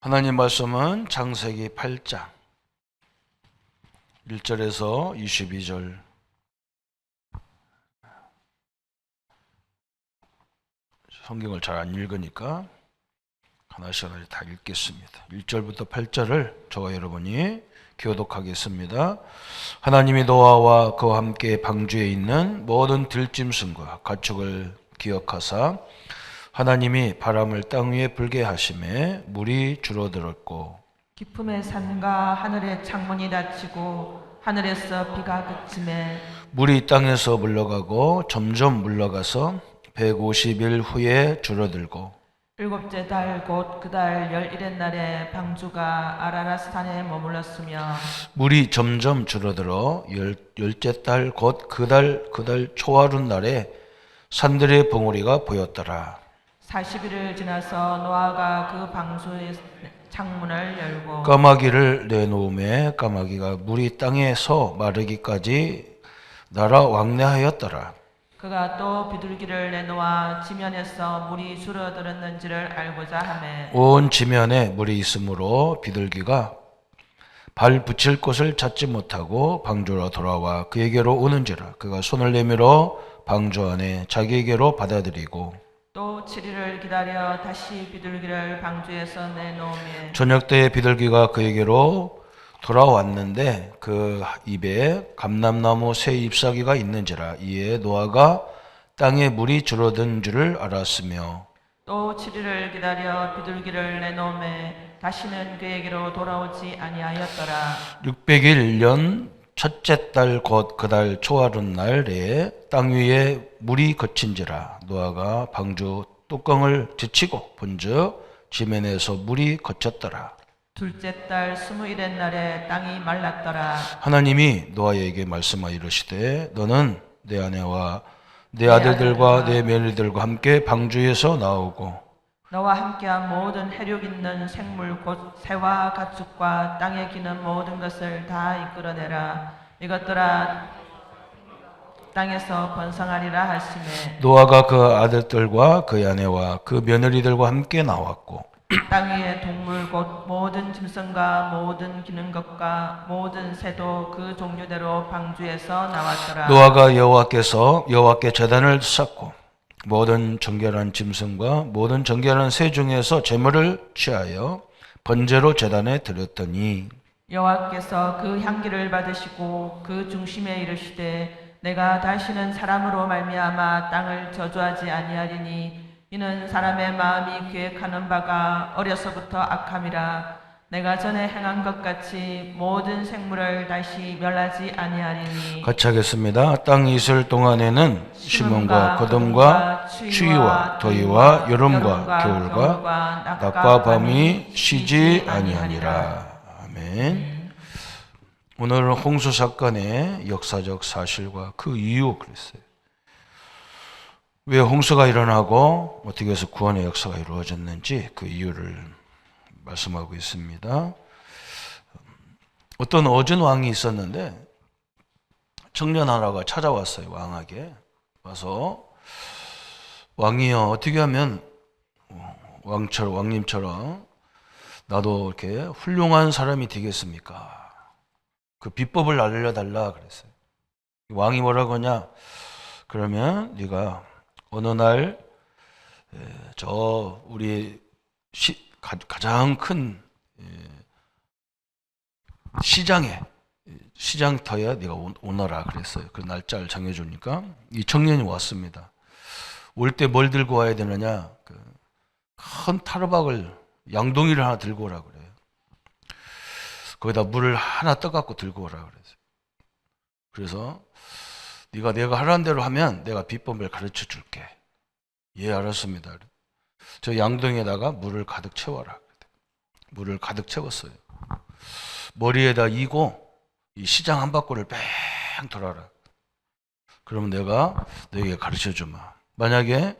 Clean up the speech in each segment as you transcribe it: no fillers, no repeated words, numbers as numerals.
하나님 말씀은 창세기 8장 1절에서 22절. 성경을 잘 안 읽으니까 하나씩 다 읽겠습니다. 1절부터 8절을 저와 여러분이 교독하겠습니다. 하나님이 노아와 그와 함께 방주에 있는 모든 들짐승과 가축을 기억하사 하나님이 바람을 땅 위에 불게 하심에 물이 줄어들었고 깊음의 산과 하늘의 창문이 닫히고 하늘에서 비가 그침에 물이 땅에서 물러가고 점점 물러가서 150일 후에 줄어들고 일곱째 달 곧 그 달 11의 날에 방주가 아라라산에 머물렀으며 물이 점점 줄어들어 열째 달 곧 그 달 초하룻 날에 산들의 봉우리가 보였더라. 40일을 지나서 노아가 그 방주의 창문을 열고 까마귀를 내놓음에 까마귀가 물이 땅에서 마르기까지 날아 왕래하였더라. 그가 또 비둘기를 내놓아 지면에서 물이 줄어들었는지를 알고자 하매 온 지면에 물이 있으므로 비둘기가 발 붙일 곳을 찾지 못하고 방주로 돌아와 그에게로 오는지라. 그가 손을 내밀어 방주 안에 자기에게로 받아들이고 또 7일을 기다려 다시 비둘기를 방주에서 내놓으며 저녁 때에 비둘기가 그에게로 돌아왔는데 그 입에 감람나무 새 잎사귀가 있는지라. 이에 노아가 땅에 물이 줄어든 줄을 알았으며 또 7일을 기다려 비둘기를 내놓음에 다시는 그에게로 돌아오지 아니하였더라. 600일 년 첫째 달 곧 그 달 초하룻 날에 땅 위에 물이 거친지라. 노아가 방주 뚜껑을 제치고 본즉 지면에서 물이 거쳤더라. 둘째 달 20일의 날에 땅이 말랐더라. 하나님이 노아에게 말씀하여 이르시되 너는 내 아내와 내 아들들과 내 며느리들과 함께 방주에서 나오고 너와 함께한 모든 해력 있는 생물 곧 새와 가축과 땅에 기는 모든 것을 다 이끌어내라. 이것들아 땅에서 번성하리라 하시매 노아가 그 아들들과 그 아내와 그 며느리들과 함께 나왔고 땅 위의 동물 곧 모든 짐승과 모든 기는 것과 모든 새도 그 종류대로 방주에서 나왔더라. 노아가 여호와께 제단을 쌓고 모든 정결한 짐승과 모든 정결한 새 중에서 제물을 취하여 번제로 제단에 드렸더니 여호와께서 그 향기를 받으시고 그 중심에 이르시되 내가 다시는 사람으로 말미암아 땅을 저주하지 아니하리니 이는 사람의 마음이 계획하는 바가 어려서부터 악함이라. 내가 전에 행한 것 같이 모든 생물을 다시 멸하지 아니하리니. 같이 하겠습니다. 땅 이슬 동안에는 심음과 거둠과 추위와 더위와 여름과 겨울과 낮과 밤이 쉬지 아니하니라. 아멘. 오늘은 홍수 사건의 역사적 사실과 그 이유 그랬어요. 왜 홍수가 일어나고 어떻게 해서 구원의 역사가 이루어졌는지 그 이유를 말씀하고 있습니다. 어떤 어진 왕이 있었는데 청년 하나가 찾아왔어요. 왕에게 와서 왕이여 어떻게 하면 왕님처럼 나도 이렇게 훌륭한 사람이 되겠습니까? 그 비법을 알려달라 그랬어요. 왕이 뭐라고 하냐? 그러면 네가 어느 날 저 우리 가장 큰 시장터에 네가 오너라 그랬어요. 그 날짜를 정해주니까 이 청년이 왔습니다. 올 때 뭘 들고 와야 되느냐? 큰 타르박을 양동이를 하나 들고 오라 그래요. 거기다 물을 하나 떠갖고 들고 오라 그랬어요. 그래서 네가 내가 하라는 대로 하면 내가 비법을 가르쳐 줄게. 예, 알았습니다. 저 양동이에다가 물을 가득 채워라. 물을 가득 채웠어요. 머리에다 이고 이 시장 한바퀴를 뺑 돌아라. 그러면 내가 너에게 가르쳐 주마. 만약에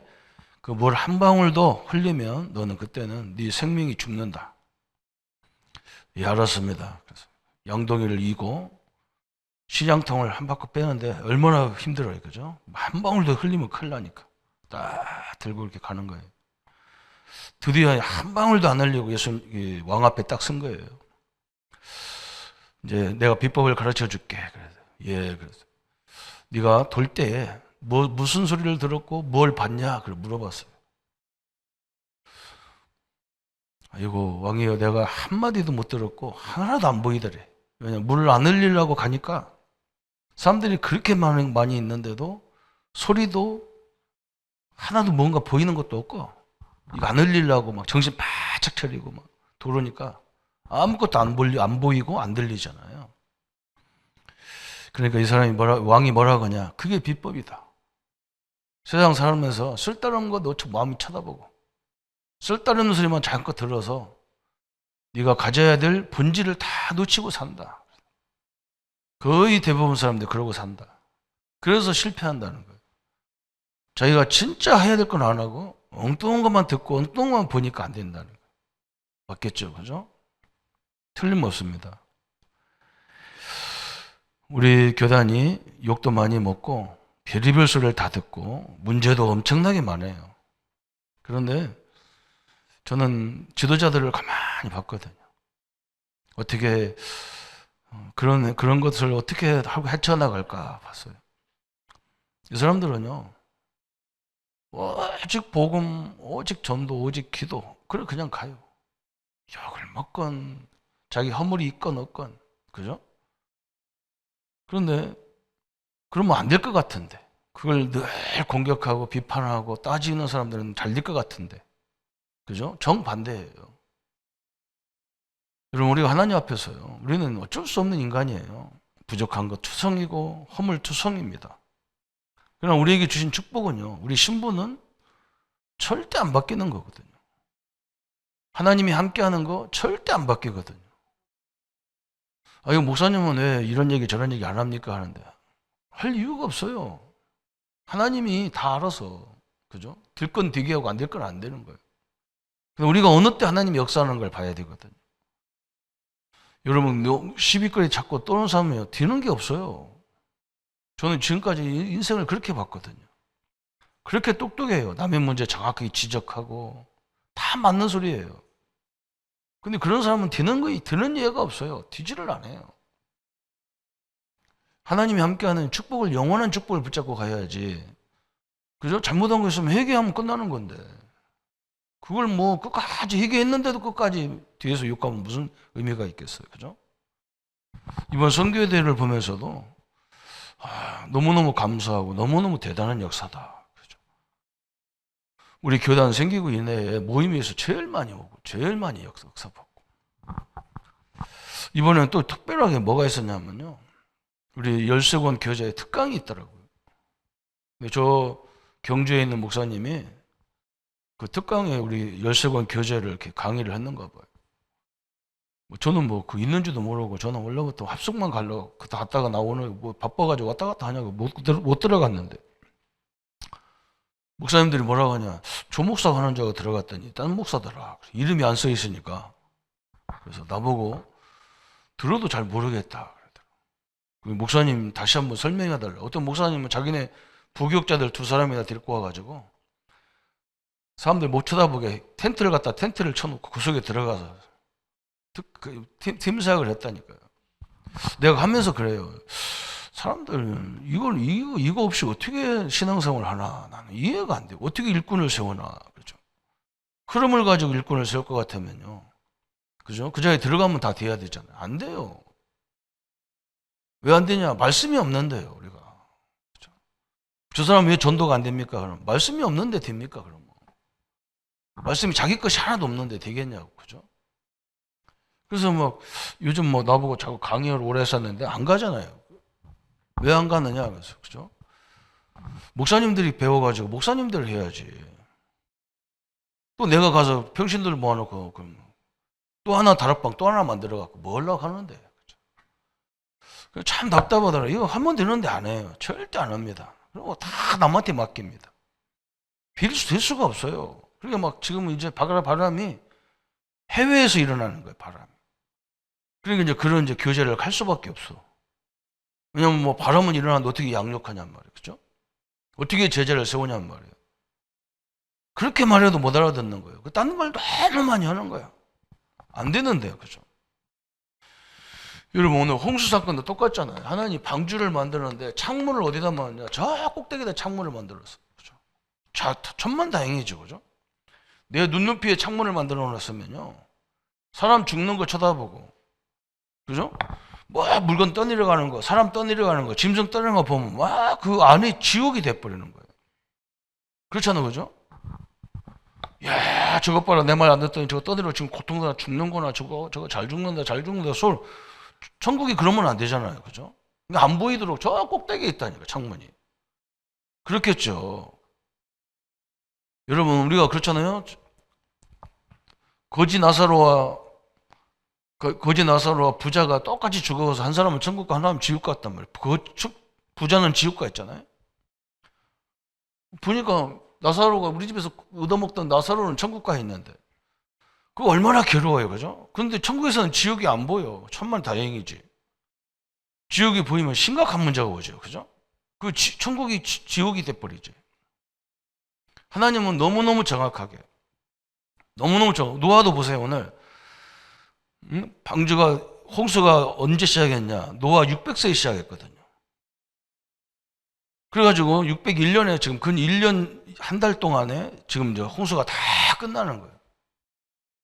그 물 한 방울도 흘리면 너는 그때는 네 생명이 죽는다. 예, 알았습니다. 그래서 양동이를 이고 시장통을 한 바퀴 빼는데 얼마나 힘들어요, 그죠? 한 방울도 흘리면 큰일 나니까 딱 들고 이렇게 가는 거예요. 드디어 한 방울도 안 흘리고 예수님 왕 앞에 딱 선 거예요. 이제 내가 비법을 가르쳐 줄게. 그래서 예, 그래서 네가 돌 때 무슨 소리를 들었고 뭘 봤냐? 그래 물어봤어요. 아이고 왕이여, 내가 한마디도 못 들었고 하나도 안 보이더래. 왜냐, 물을 안 흘리려고 가니까 사람들이 그렇게 많이 있는데도 소리도 하나도 뭔가 보이는 것도 없고, 이거 안 흘리려고 막 정신 바짝 차리고 막 도르니까 아무것도 안 보이고 안 들리잖아요. 그러니까 이 사람이 왕이 뭐라고 하냐? 그게 비법이다. 세상 살면서 쓸데없는 거 놓쳐 마음이 쳐다보고 쓸데없는 소리만 잠깐 들어서 네가 가져야 될 본질을 다 놓치고 산다. 거의 대부분 사람들이 그러고 산다. 그래서 실패한다는 거예요. 자기가 진짜 해야 될 건 안 하고 엉뚱한 것만 듣고 엉뚱한 것만 보니까 안 된다는 거예요. 맞겠죠? 그죠? 틀림없습니다. 우리 교단이 욕도 많이 먹고 별의별 소리를 다 듣고 문제도 엄청나게 많아요. 그런데 저는 지도자들을 가만히 봤거든요. 어떻게 그런 것을 어떻게 하고 헤쳐나갈까 봤어요. 이 사람들은요, 오직 복음, 오직 전도, 오직 기도, 그냥 가요. 욕을 먹건 자기 허물이 있건 없건, 그죠? 그런데 그러면 안 될 것 같은데, 그걸 늘 공격하고 비판하고 따지는 사람들은 잘 될 것 같은데, 그죠? 정반대예요. 여러분, 우리가 하나님 앞에서요, 우리는 어쩔 수 없는 인간이에요. 부족한 것 투성이고 허물 투성입니다. 그러나 우리에게 주신 축복은요, 우리 신분은 절대 안 바뀌는 거거든요. 하나님이 함께하는 거 절대 안 바뀌거든요. 아, 이거 목사님은 왜 이런 얘기 저런 얘기 안 합니까? 하는데 할 이유가 없어요. 하나님이 다 알아서, 그죠? 될 건 되게 하고 안 될 건 안 되는 거예요. 근데 우리가 어느 때 하나님이 역사하는 걸 봐야 되거든요. 여러분, 시비거리 찾고 떠는 사람이요, 되는 게 없어요. 저는 지금까지 인생을 그렇게 봤거든요. 그렇게 똑똑해요. 남의 문제 정확하게 지적하고 다 맞는 소리예요. 근데 그런 사람은 되는 예가 없어요. 되지를 않아요. 하나님이 함께하는 축복을, 영원한 축복을 붙잡고 가야지. 그죠? 잘못한 거 있으면 회개하면 끝나는 건데, 그걸 뭐 끝까지 회개했는데도 끝까지 뒤에서 욕하면 무슨 의미가 있겠어요. 그죠? 이번 선교대회를 보면서도 너무너무 감사하고 너무너무 대단한 역사다. 그죠? 우리 교단 생기고 이내에 모임에서 제일 많이 오고 제일 많이 역사 받고, 이번에는 또 특별하게 뭐가 있었냐면요, 우리 열세권 교재에 특강이 있더라고요. 저 경주에 있는 목사님이 그 특강에 우리 열세권 교재를 이렇게 강의를 했는가 봐요. 저는 뭐 그 있는지도 모르고, 저는 원래부터 합숙만 가려고 갔다가 나오는, 뭐 바빠가지고 왔다 갔다 하냐고 못 들어갔는데, 목사님들이 뭐라고 하냐, 조 목사가 하는 줄 알고 들어갔더니 딴 목사더라. 이름이 안 써 있으니까. 그래서 나보고 들어도 잘 모르겠다. 목사님 다시 한번 설명해달라. 어떤 목사님은 자기네 부교육자들 2사람이나 데리고 와가지고 사람들 못 쳐다보게 텐트를 쳐놓고 그 속에 들어가서 팀 사역을 했다니까요. 내가 하면서 그래요. 사람들 이거 없이 어떻게 신앙생활을 하나, 나는 이해가 안 돼. 어떻게 일꾼을 세우나, 그렇죠? 흐름을 가지고 일꾼을 세울 것 같으면요, 그죠? 그 자리에 들어가면 다 돼야 되잖아요. 안 돼요. 왜 안 되냐? 말씀이 없는데요, 우리가. 그렇죠? 저 사람 왜 전도가 안 됩니까? 그럼 말씀이 없는데 됩니까? 그럼 말씀이 자기 것이 하나도 없는데 되겠냐고, 그죠? 그래서 뭐 요즘 뭐 나보고 자꾸 강의를 오래 했었는데 안 가잖아요. 왜 안 가느냐? 그래서, 그죠? 목사님들이 배워가지고 목사님들 해야지. 또 내가 가서 평신들 모아놓고 그럼 또 하나 다락방 또 하나 만들어갖고 뭐 하려고 하는데, 그죠? 참 답답하더라. 이거 하면 되는데 안 해요. 절대 안 합니다. 그리고 다 남한테 맡깁니다. 될 수가 없어요. 그러니까 막 지금 이제 바람이 해외에서 일어나는 거예요, 바람이. 그러니까 이제 그런 이제 교제를 할 수밖에 없어. 왜냐면 뭐 바람은 일어나는데 어떻게 양육하냔 말이에요. 그죠? 어떻게 제자를 세우냔 말이에요. 그렇게 말해도 못 알아듣는 거예요. 딴 걸 너무 많이 하는 거야. 안 되는데요. 그죠? 여러분, 오늘 홍수 사건도 똑같잖아요. 하나님 방주를 만드는데 창문을 어디다 만드냐? 저 꼭대기에다 창문을 만들었어. 그죠? 자, 천만다행이죠. 그죠? 내 눈높이에 창문을 만들어 놨으면요. 사람 죽는 거 쳐다보고, 그죠? 뭐 물건 떠내려가는 거, 사람 떠내려가는 거, 짐승 떠내려가는 거 보면 막 그 안에 지옥이 돼버리는 거예요. 그렇잖아요. 그죠? 야, 저것 봐라. 내 말 안 듣더니 저거 떠내려 지금 고통받아 죽는구나. 저거 잘 죽는다. 잘 죽는다. 소리. 천국이 그러면 안 되잖아요. 그죠? 그러니까 안 보이도록 저 꼭대기에 있다니까, 창문이. 그렇겠죠. 여러분, 우리가 그렇잖아요. 거지 나사로와 부자가 똑같이 죽어서 한 사람은 천국 가, 한 사람은 지옥 갔단 말이에요. 부자는 지옥 가 있잖아요. 보니까 나사로가 우리 집에서 얻어먹던 나사로는 천국 가 있는데 그거 얼마나 괴로워요. 그죠? 그런데 천국에서는 지옥이 안 보여. 천만 다행이지. 지옥이 보이면 심각한 문제가 오죠. 그죠? 천국이 지옥이 돼버리지. 하나님은 너무너무 정확하게, 너무너무 노아도 보세요. 오늘 방주가, 홍수가 언제 시작했냐? 노아 600세에 시작했거든요. 그래가지고 601년에 지금 근 1년 한 달 동안에 지금 이제 홍수가 다 끝나는 거예요.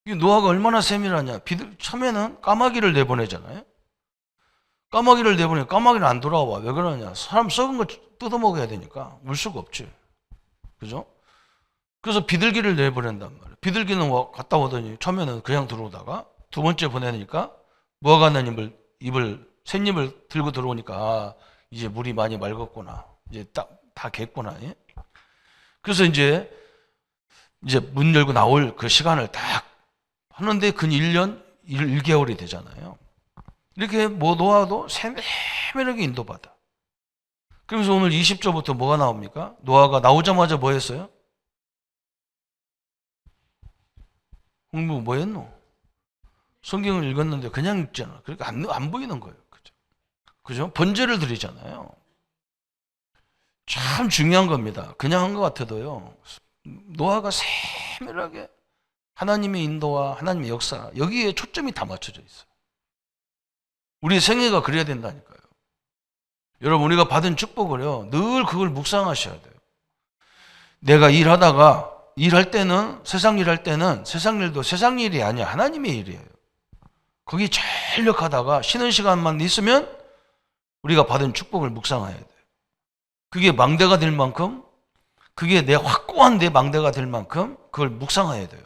이 노아가 얼마나 세밀하냐? 처음에는 까마귀를 내보내잖아요. 까마귀를 내보내면 까마귀는 안 돌아와. 왜 그러냐? 사람 썩은 거 뜯어먹어야 되니까 물 수가 없지. 그죠? 그래서 비둘기를 내보낸단 말이에요. 비둘기는 갔다 오더니 처음에는 그냥 들어오다가 두 번째 보내니까 무화과나잎을 셋잎을 들고 들어오니까 아, 이제 물이 많이 맑았구나. 이제 다 겠구나. 예? 그래서 이제 문 열고 나올 그 시간을 딱 하는데 근 1년 1개월이 되잖아요. 이렇게 노아도 세밀하게 인도받아. 그러면서 오늘 20절부터 뭐가 나옵니까? 노아가 나오자마자 뭐 했어요? 공부 뭐 했노? 성경을 읽었는데 그냥 읽잖아. 그러니까 안 보이는 거예요. 그죠? 그죠? 번제를 드리잖아요. 참 중요한 겁니다. 그냥 한 것 같아도요. 노아가 세밀하게 하나님의 인도와 하나님의 역사, 여기에 초점이 다 맞춰져 있어요. 우리의 생애가 그래야 된다니까요. 여러분, 우리가 받은 축복을요, 늘 그걸 묵상하셔야 돼요. 내가 일할 때는, 세상 일할 때는 세상 일도 세상 일이 아니야. 하나님의 일이에요. 거기 전력하다가 쉬는 시간만 있으면 우리가 받은 축복을 묵상해야 돼요. 그게 망대가 될 만큼, 그게 내 확고한 내 망대가 될 만큼 그걸 묵상해야 돼요.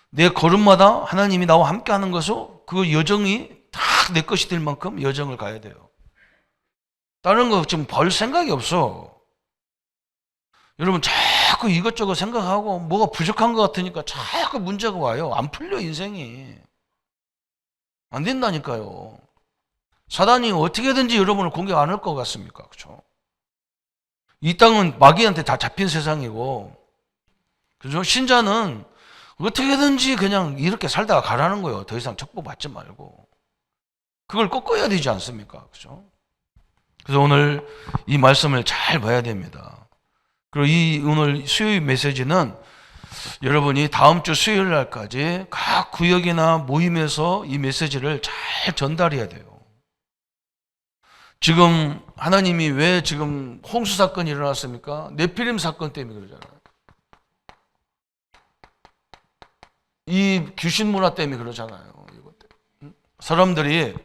내 걸음마다 하나님이 나와 함께 하는 것으로 그 여정이 다 내 것이 될 만큼 여정을 가야 돼요. 다른 거 지금 벌 생각이 없어. 여러분, 자꾸 이것저것 생각하고 뭐가 부족한 것 같으니까 자꾸 문제가 와요. 안 풀려, 인생이. 안 된다니까요. 사단이 어떻게든지 여러분을 공격 안 할 것 같습니까? 그렇죠? 이 땅은 마귀한테 다 잡힌 세상이고, 그죠? 신자는 어떻게든지 그냥 이렇게 살다가 가라는 거예요. 더 이상 척보받지 말고. 그걸 꺾어야 되지 않습니까? 그죠? 그래서 오늘 이 말씀을 잘 봐야 됩니다. 그리고 오늘 수요일 메시지는 여러분이 다음 주 수요일 날까지 각 구역이나 모임에서 이 메시지를 잘 전달해야 돼요. 지금 하나님이 왜 지금 홍수 사건이 일어났습니까? 네피림 사건 때문에 그러잖아요. 이 귀신 문화 때문에 그러잖아요. 사람들이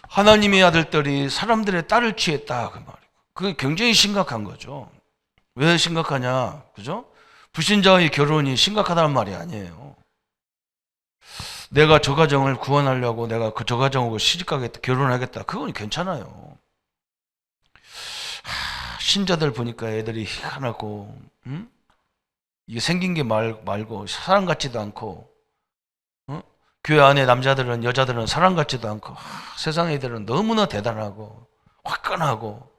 하나님의 아들들이 사람들의 딸을 취했다 그 말이고, 그게 굉장히 심각한 거죠. 왜 심각하냐, 그죠? 불신자의 결혼이 심각하다는 말이 아니에요. 내가 저 가정을 구원하려고 내가 저 가정하고 시집가겠다, 결혼하겠다, 그건 괜찮아요. 신자들 보니까 애들이 희한하고, 이게 생긴 게 말고 사람 같지도 않고, 교회 안에 남자들은 여자들은 사람 같지도 않고, 세상 애들은 너무나 대단하고 화끈하고,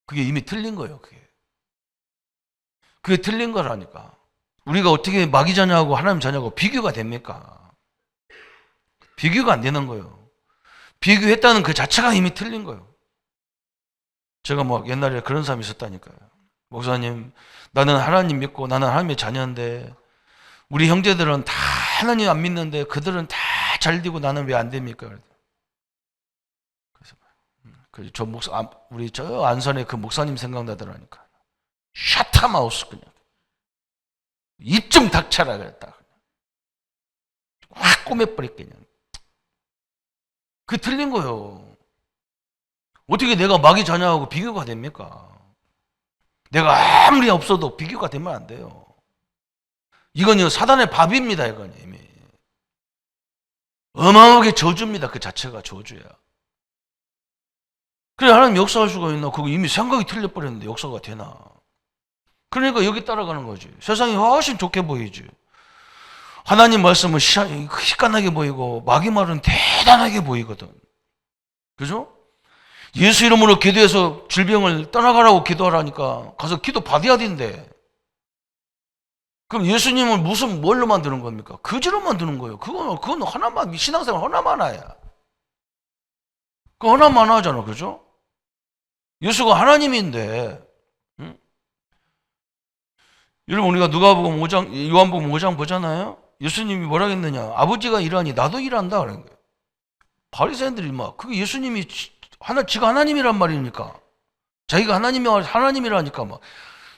그게 이미 틀린 거예요. 그게 틀린 거라니까. 우리가 어떻게 마귀 자녀하고 하나님 자녀하고 비교가 됩니까? 비교가 안 되는 거예요. 비교했다는 그 자체가 이미 틀린 거예요. 제가 옛날에 그런 사람이 있었다니까요. 목사님, 나는 하나님 믿고 나는 하나님의 자녀인데 우리 형제들은 다 하나님 안 믿는데 그들은 다 잘 되고 나는 왜 안 됩니까? 그래서 저 목사, 우리 저 안산에 그 목사님 생각나더라니까. 샤타마우스 그냥 입 좀 닥쳐라 그랬다. 확 꼬매버릴 그냥. 그 틀린 거예요. 어떻게 내가 마귀 자녀하고 비교가 됩니까? 내가 아무리 없어도 비교가 되면 안 돼요. 이건요 사단의 밥입니다. 이건 이미 어마어마하게 저주입니다. 그 자체가 저주야. 그래 하나님 역사할 수가 있나? 그거 이미 생각이 틀려버렸는데 역사가 되나? 그러니까 여기 따라가는 거지. 세상이 훨씬 좋게 보이지. 하나님 말씀은 희한하게 보이고 마귀 말은 대단하게 보이거든. 그죠? 예수 이름으로 기도해서 질병을 떠나가라고 기도하라니까 가서 기도 받아야 된대. 그럼 예수님을 무슨 뭘로 만드는 겁니까? 거지로 만드는 거예요. 그건 하나만, 신앙생활 하나만 하야. 그 하나만 하잖아. 그죠? 예수가 하나님인데, 응? 여러분, 우리가 누가복음 5장, 요한복음 5장 보잖아요? 예수님이 뭐라 했느냐? 아버지가 일하니 나도 일한다. 그런 거예요. 바리새인들이 막, 그게 예수님이 지가 하나님이란 말이니까. 자기가 하나님이라니까 막.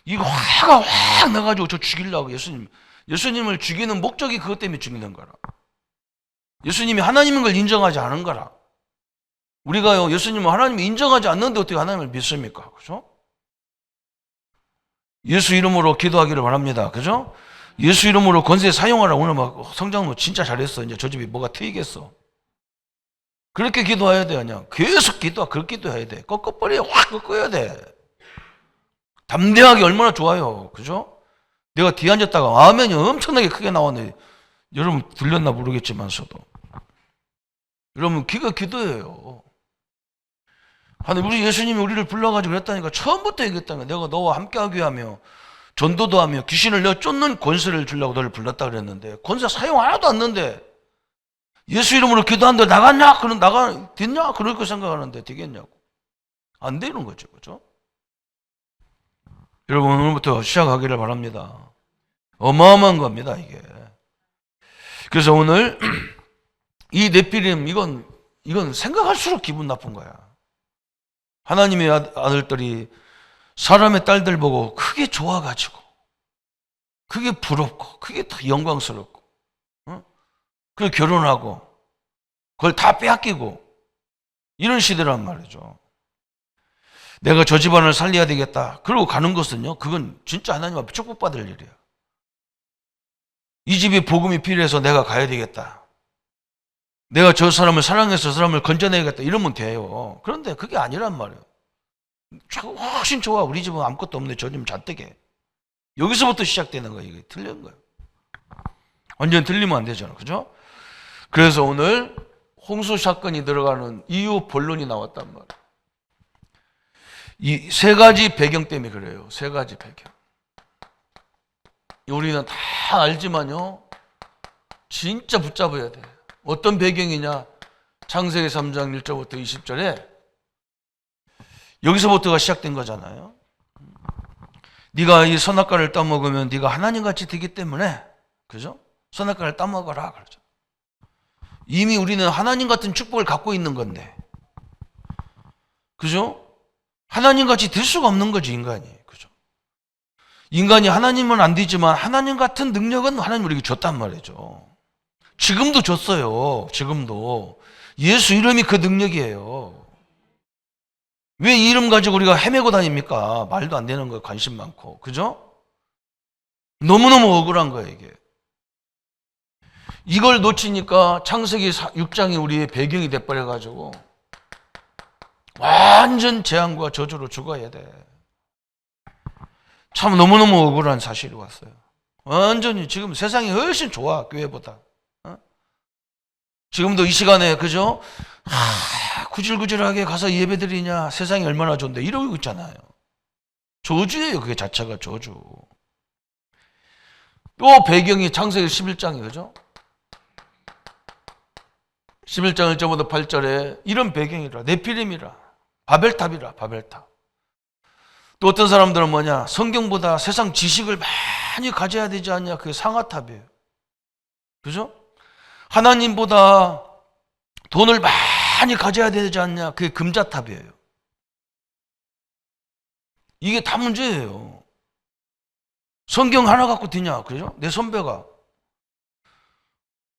이거 화가 확 나가지고 저 죽이려고 예수님을 죽이는 목적이 그것 때문에 죽이는 거라. 예수님이 하나님인 걸 인정하지 않은 거라. 우리가요, 예수님을 하나님을 인정하지 않는데 어떻게 하나님을 믿습니까? 그죠? 예수 이름으로 기도하기를 바랍니다. 그죠? 예수 이름으로 권세 사용하라. 오늘 막 성장로 진짜 잘했어. 이제 저 집이 뭐가 트이겠어. 그렇게 기도해야 돼, 그냥. 계속 그렇게 기도해야 돼. 꺾어버려. 확 꺾어야 돼. 담대하게 얼마나 좋아요. 그죠? 내가 뒤에 앉았다가 아멘이 엄청나게 크게 나왔는데 여러분 들렸나 모르겠지만서도 여러분 귀가 기도예요. 하나님 우리 예수님이 우리를 불러가지고 그랬다니까 처음부터 얘기했다니까 내가 너와 함께하게 하며 전도도 하며 귀신을 내어 쫓는 권세를 주려고 너를 불렀다 그랬는데 권세 사용 하나도 안 했는데 예수 이름으로 기도하는데 나갔냐? 됐냐? 그렇게 생각하는데 되겠냐고. 안 되는 거죠. 그죠? 여러분 오늘부터 시작하기를 바랍니다. 어마어마한 겁니다 이게. 그래서 오늘 이 네피림 이건 생각할수록 기분 나쁜 거야. 하나님의 아들들이 사람의 딸들 보고 크게 좋아가지고 그게 부럽고 그게 더 영광스럽고 그걸 결혼하고 그걸 다 빼앗기고 이런 시대란 말이죠. 내가 저 집안을 살려야 되겠다. 그러고 가는 것은요. 그건 진짜 하나님 앞에 축복받을 일이야. 이 집에 복음이 필요해서 내가 가야 되겠다. 내가 저 사람을 사랑해서 저 사람을 건져내야겠다. 이러면 돼요. 그런데 그게 아니란 말이에요. 훨씬 좋아. 우리 집은 아무것도 없는데 저 집은 잔뜩해. 여기서부터 시작되는 거예요. 이게 틀린 거예요. 완전 틀리면 안 되잖아. 그죠? 그래서 오늘 홍수 사건이 들어가는 이유 본론이 나왔단 말이에요. 이 세 가지 배경 때문에 그래요. 세 가지 배경. 우리는 다 알지만요. 진짜 붙잡아야 돼. 어떤 배경이냐? 창세기 3장 1절부터 20절에 여기서부터가 시작된 거잖아요. 네가 이 선악과를 따먹으면 네가 하나님같이 되기 때문에 그죠? 선악과를 따먹어라 그러죠. 이미 우리는 하나님 같은 축복을 갖고 있는 건데 그죠? 하나님같이 될 수가 없는 거지 인간이. 그죠? 인간이 하나님은 안 되지만 하나님 같은 능력은 하나님 우리에게 줬단 말이죠. 지금도 줬어요. 지금도. 예수 이름이 그 능력이에요. 왜 이 이름 가지고 우리가 헤매고 다닙니까? 말도 안 되는 거에 관심 많고. 그죠? 너무너무 억울한 거예요 이게. 이걸 놓치니까 창세기 6장이 우리의 배경이 돼버려가지고 완전 재앙과 저주로 죽어야 돼. 참 너무너무 억울한 사실이 왔어요. 완전히 지금 세상이 훨씬 좋아 교회보다. 지금도 이 시간에 그죠? 구질구질하게 가서 예배드리냐 세상이 얼마나 좋은데 이러고 있잖아요. 저주예요. 그게 자체가 저주. 또 배경이 창세기 11장이 그죠? 11장 1절부터 8절에 이런 배경이라 네피림이라 바벨탑이라 바벨탑. 또 어떤 사람들은 뭐냐, 성경보다 세상 지식을 많이 가져야 되지 않냐, 그게 상아탑이에요. 그죠? 하나님보다 돈을 많이 가져야 되지 않냐, 그게 금자탑이에요. 이게 다 문제예요. 성경 하나 갖고 되냐, 그죠? 내 선배가,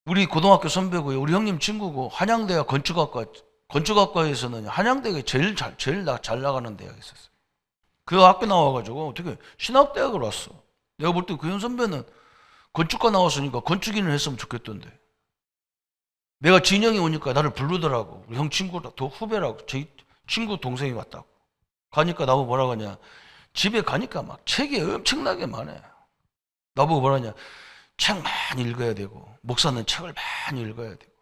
우리 고등학교 선배고요, 우리 형님 친구고, 한양대가 건축학과에서는 한양대가 제일 잘 나가는 대학이 있었어요. 그 학교 나와가지고 어떻게 신학대학을 왔어. 내가 볼 때 그 현 선배는 건축과 나왔으니까 건축인을 했으면 좋겠던데. 내가 진영이 오니까 나를 부르더라고. 우리 형 친구라, 더 후배라고. 제 친구 동생이 왔다고. 가니까 나보고 뭐라고 하냐. 집에 가니까 막 책이 엄청나게 많아요. 나보고 뭐라냐. 책 많이 읽어야 되고, 목사는 책을 많이 읽어야 되고.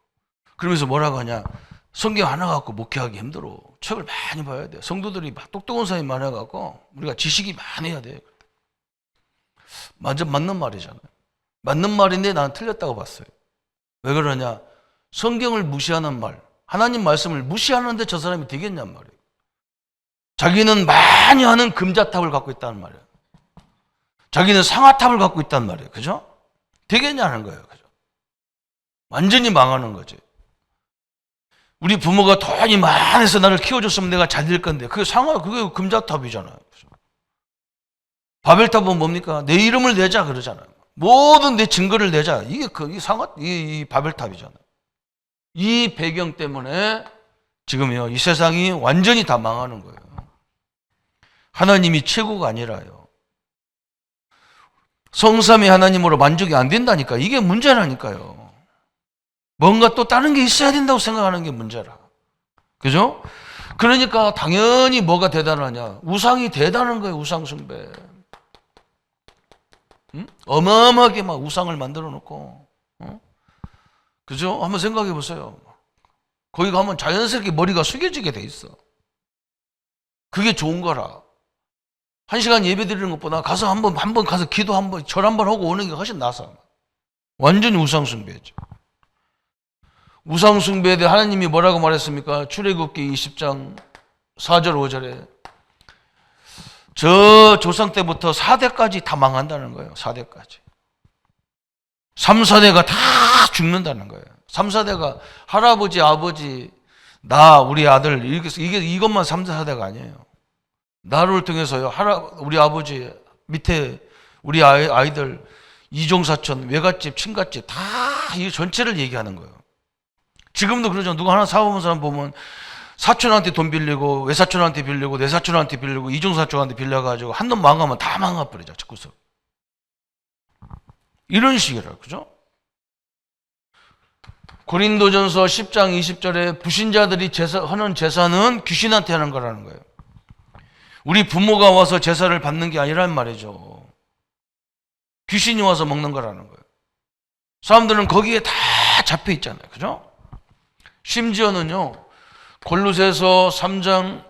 그러면서 뭐라고 하냐. 성경 하나 갖고 목회하기 힘들어. 책을 많이 봐야 돼. 성도들이 막 똑똑한 사람이 많아갖고 우리가 지식이 많아야 돼. 완전 맞는 말이잖아요. 맞는 말인데 나는 틀렸다고 봤어요. 왜 그러냐? 성경을 무시하는 말, 하나님 말씀을 무시하는데 저 사람이 되겠냔 말이에요. 자기는 많이 하는 금자탑을 갖고 있다는 말이에요. 자기는 상아탑을 갖고 있단 말이에요. 그죠? 되겠냐는 거예요. 그죠? 완전히 망하는 거지. 우리 부모가 돈이 많아서 나를 키워줬으면 내가 잘 될 건데, 그게 금자탑이잖아요. 그죠? 바벨탑은 뭡니까? 내 이름을 내자 그러잖아요. 모든 내 증거를 내자. 이게 이 바벨탑이잖아요. 이 배경 때문에 지금요, 이 세상이 완전히 다 망하는 거예요. 하나님이 최고가 아니라요. 성삼위 하나님으로 만족이 안 된다니까. 이게 문제라니까요. 뭔가 또 다른 게 있어야 된다고 생각하는 게 문제라. 그죠? 그러니까 당연히 뭐가 대단하냐? 우상이 대단한 거예요. 우상숭배. 응? 어마어마하게 막 우상을 만들어 놓고. 그죠? 한번 생각해 보세요. 거기 가면 자연스럽게 머리가 숙여지게 돼 있어. 그게 좋은 거라. 1시간 예배 드리는 것보다 가서 한번 가서 기도 절 한번 하고 오는 게 훨씬 나서. 완전히 우상숭배죠. 우상숭배에 대해 하나님이 뭐라고 말했습니까? 출애굽기 20장 4절 5절에 저 조상 때부터 4대까지 다 망한다는 거예요. 4대까지. 3, 4대가 다 죽는다는 거예요. 3, 4대가 할아버지, 아버지, 나, 우리 아들, 이것만 3, 4대가 아니에요. 나를 통해서요, 우리 아버지 밑에 우리 아이들, 이종사촌, 외갓집, 친갓집 다 이 전체를 얘기하는 거예요. 지금도 그러죠. 누가 하나 사업하는 사람 보면 사촌한테 돈 빌리고, 외사촌한테 빌리고, 내사촌한테 빌리고, 이종사촌한테 빌려가지고 한 놈 망하면 다 망가버리죠. 자꾸서. 이런 식이라, 그죠? 고린도전서 10장 20절에 불신자들이 하는 제사는 귀신한테 하는 거라는 거예요. 우리 부모가 와서 제사를 받는 게 아니란 말이죠. 귀신이 와서 먹는 거라는 거예요. 사람들은 거기에 다 잡혀 있잖아요. 그죠? 심지어는요, 골로새서 3장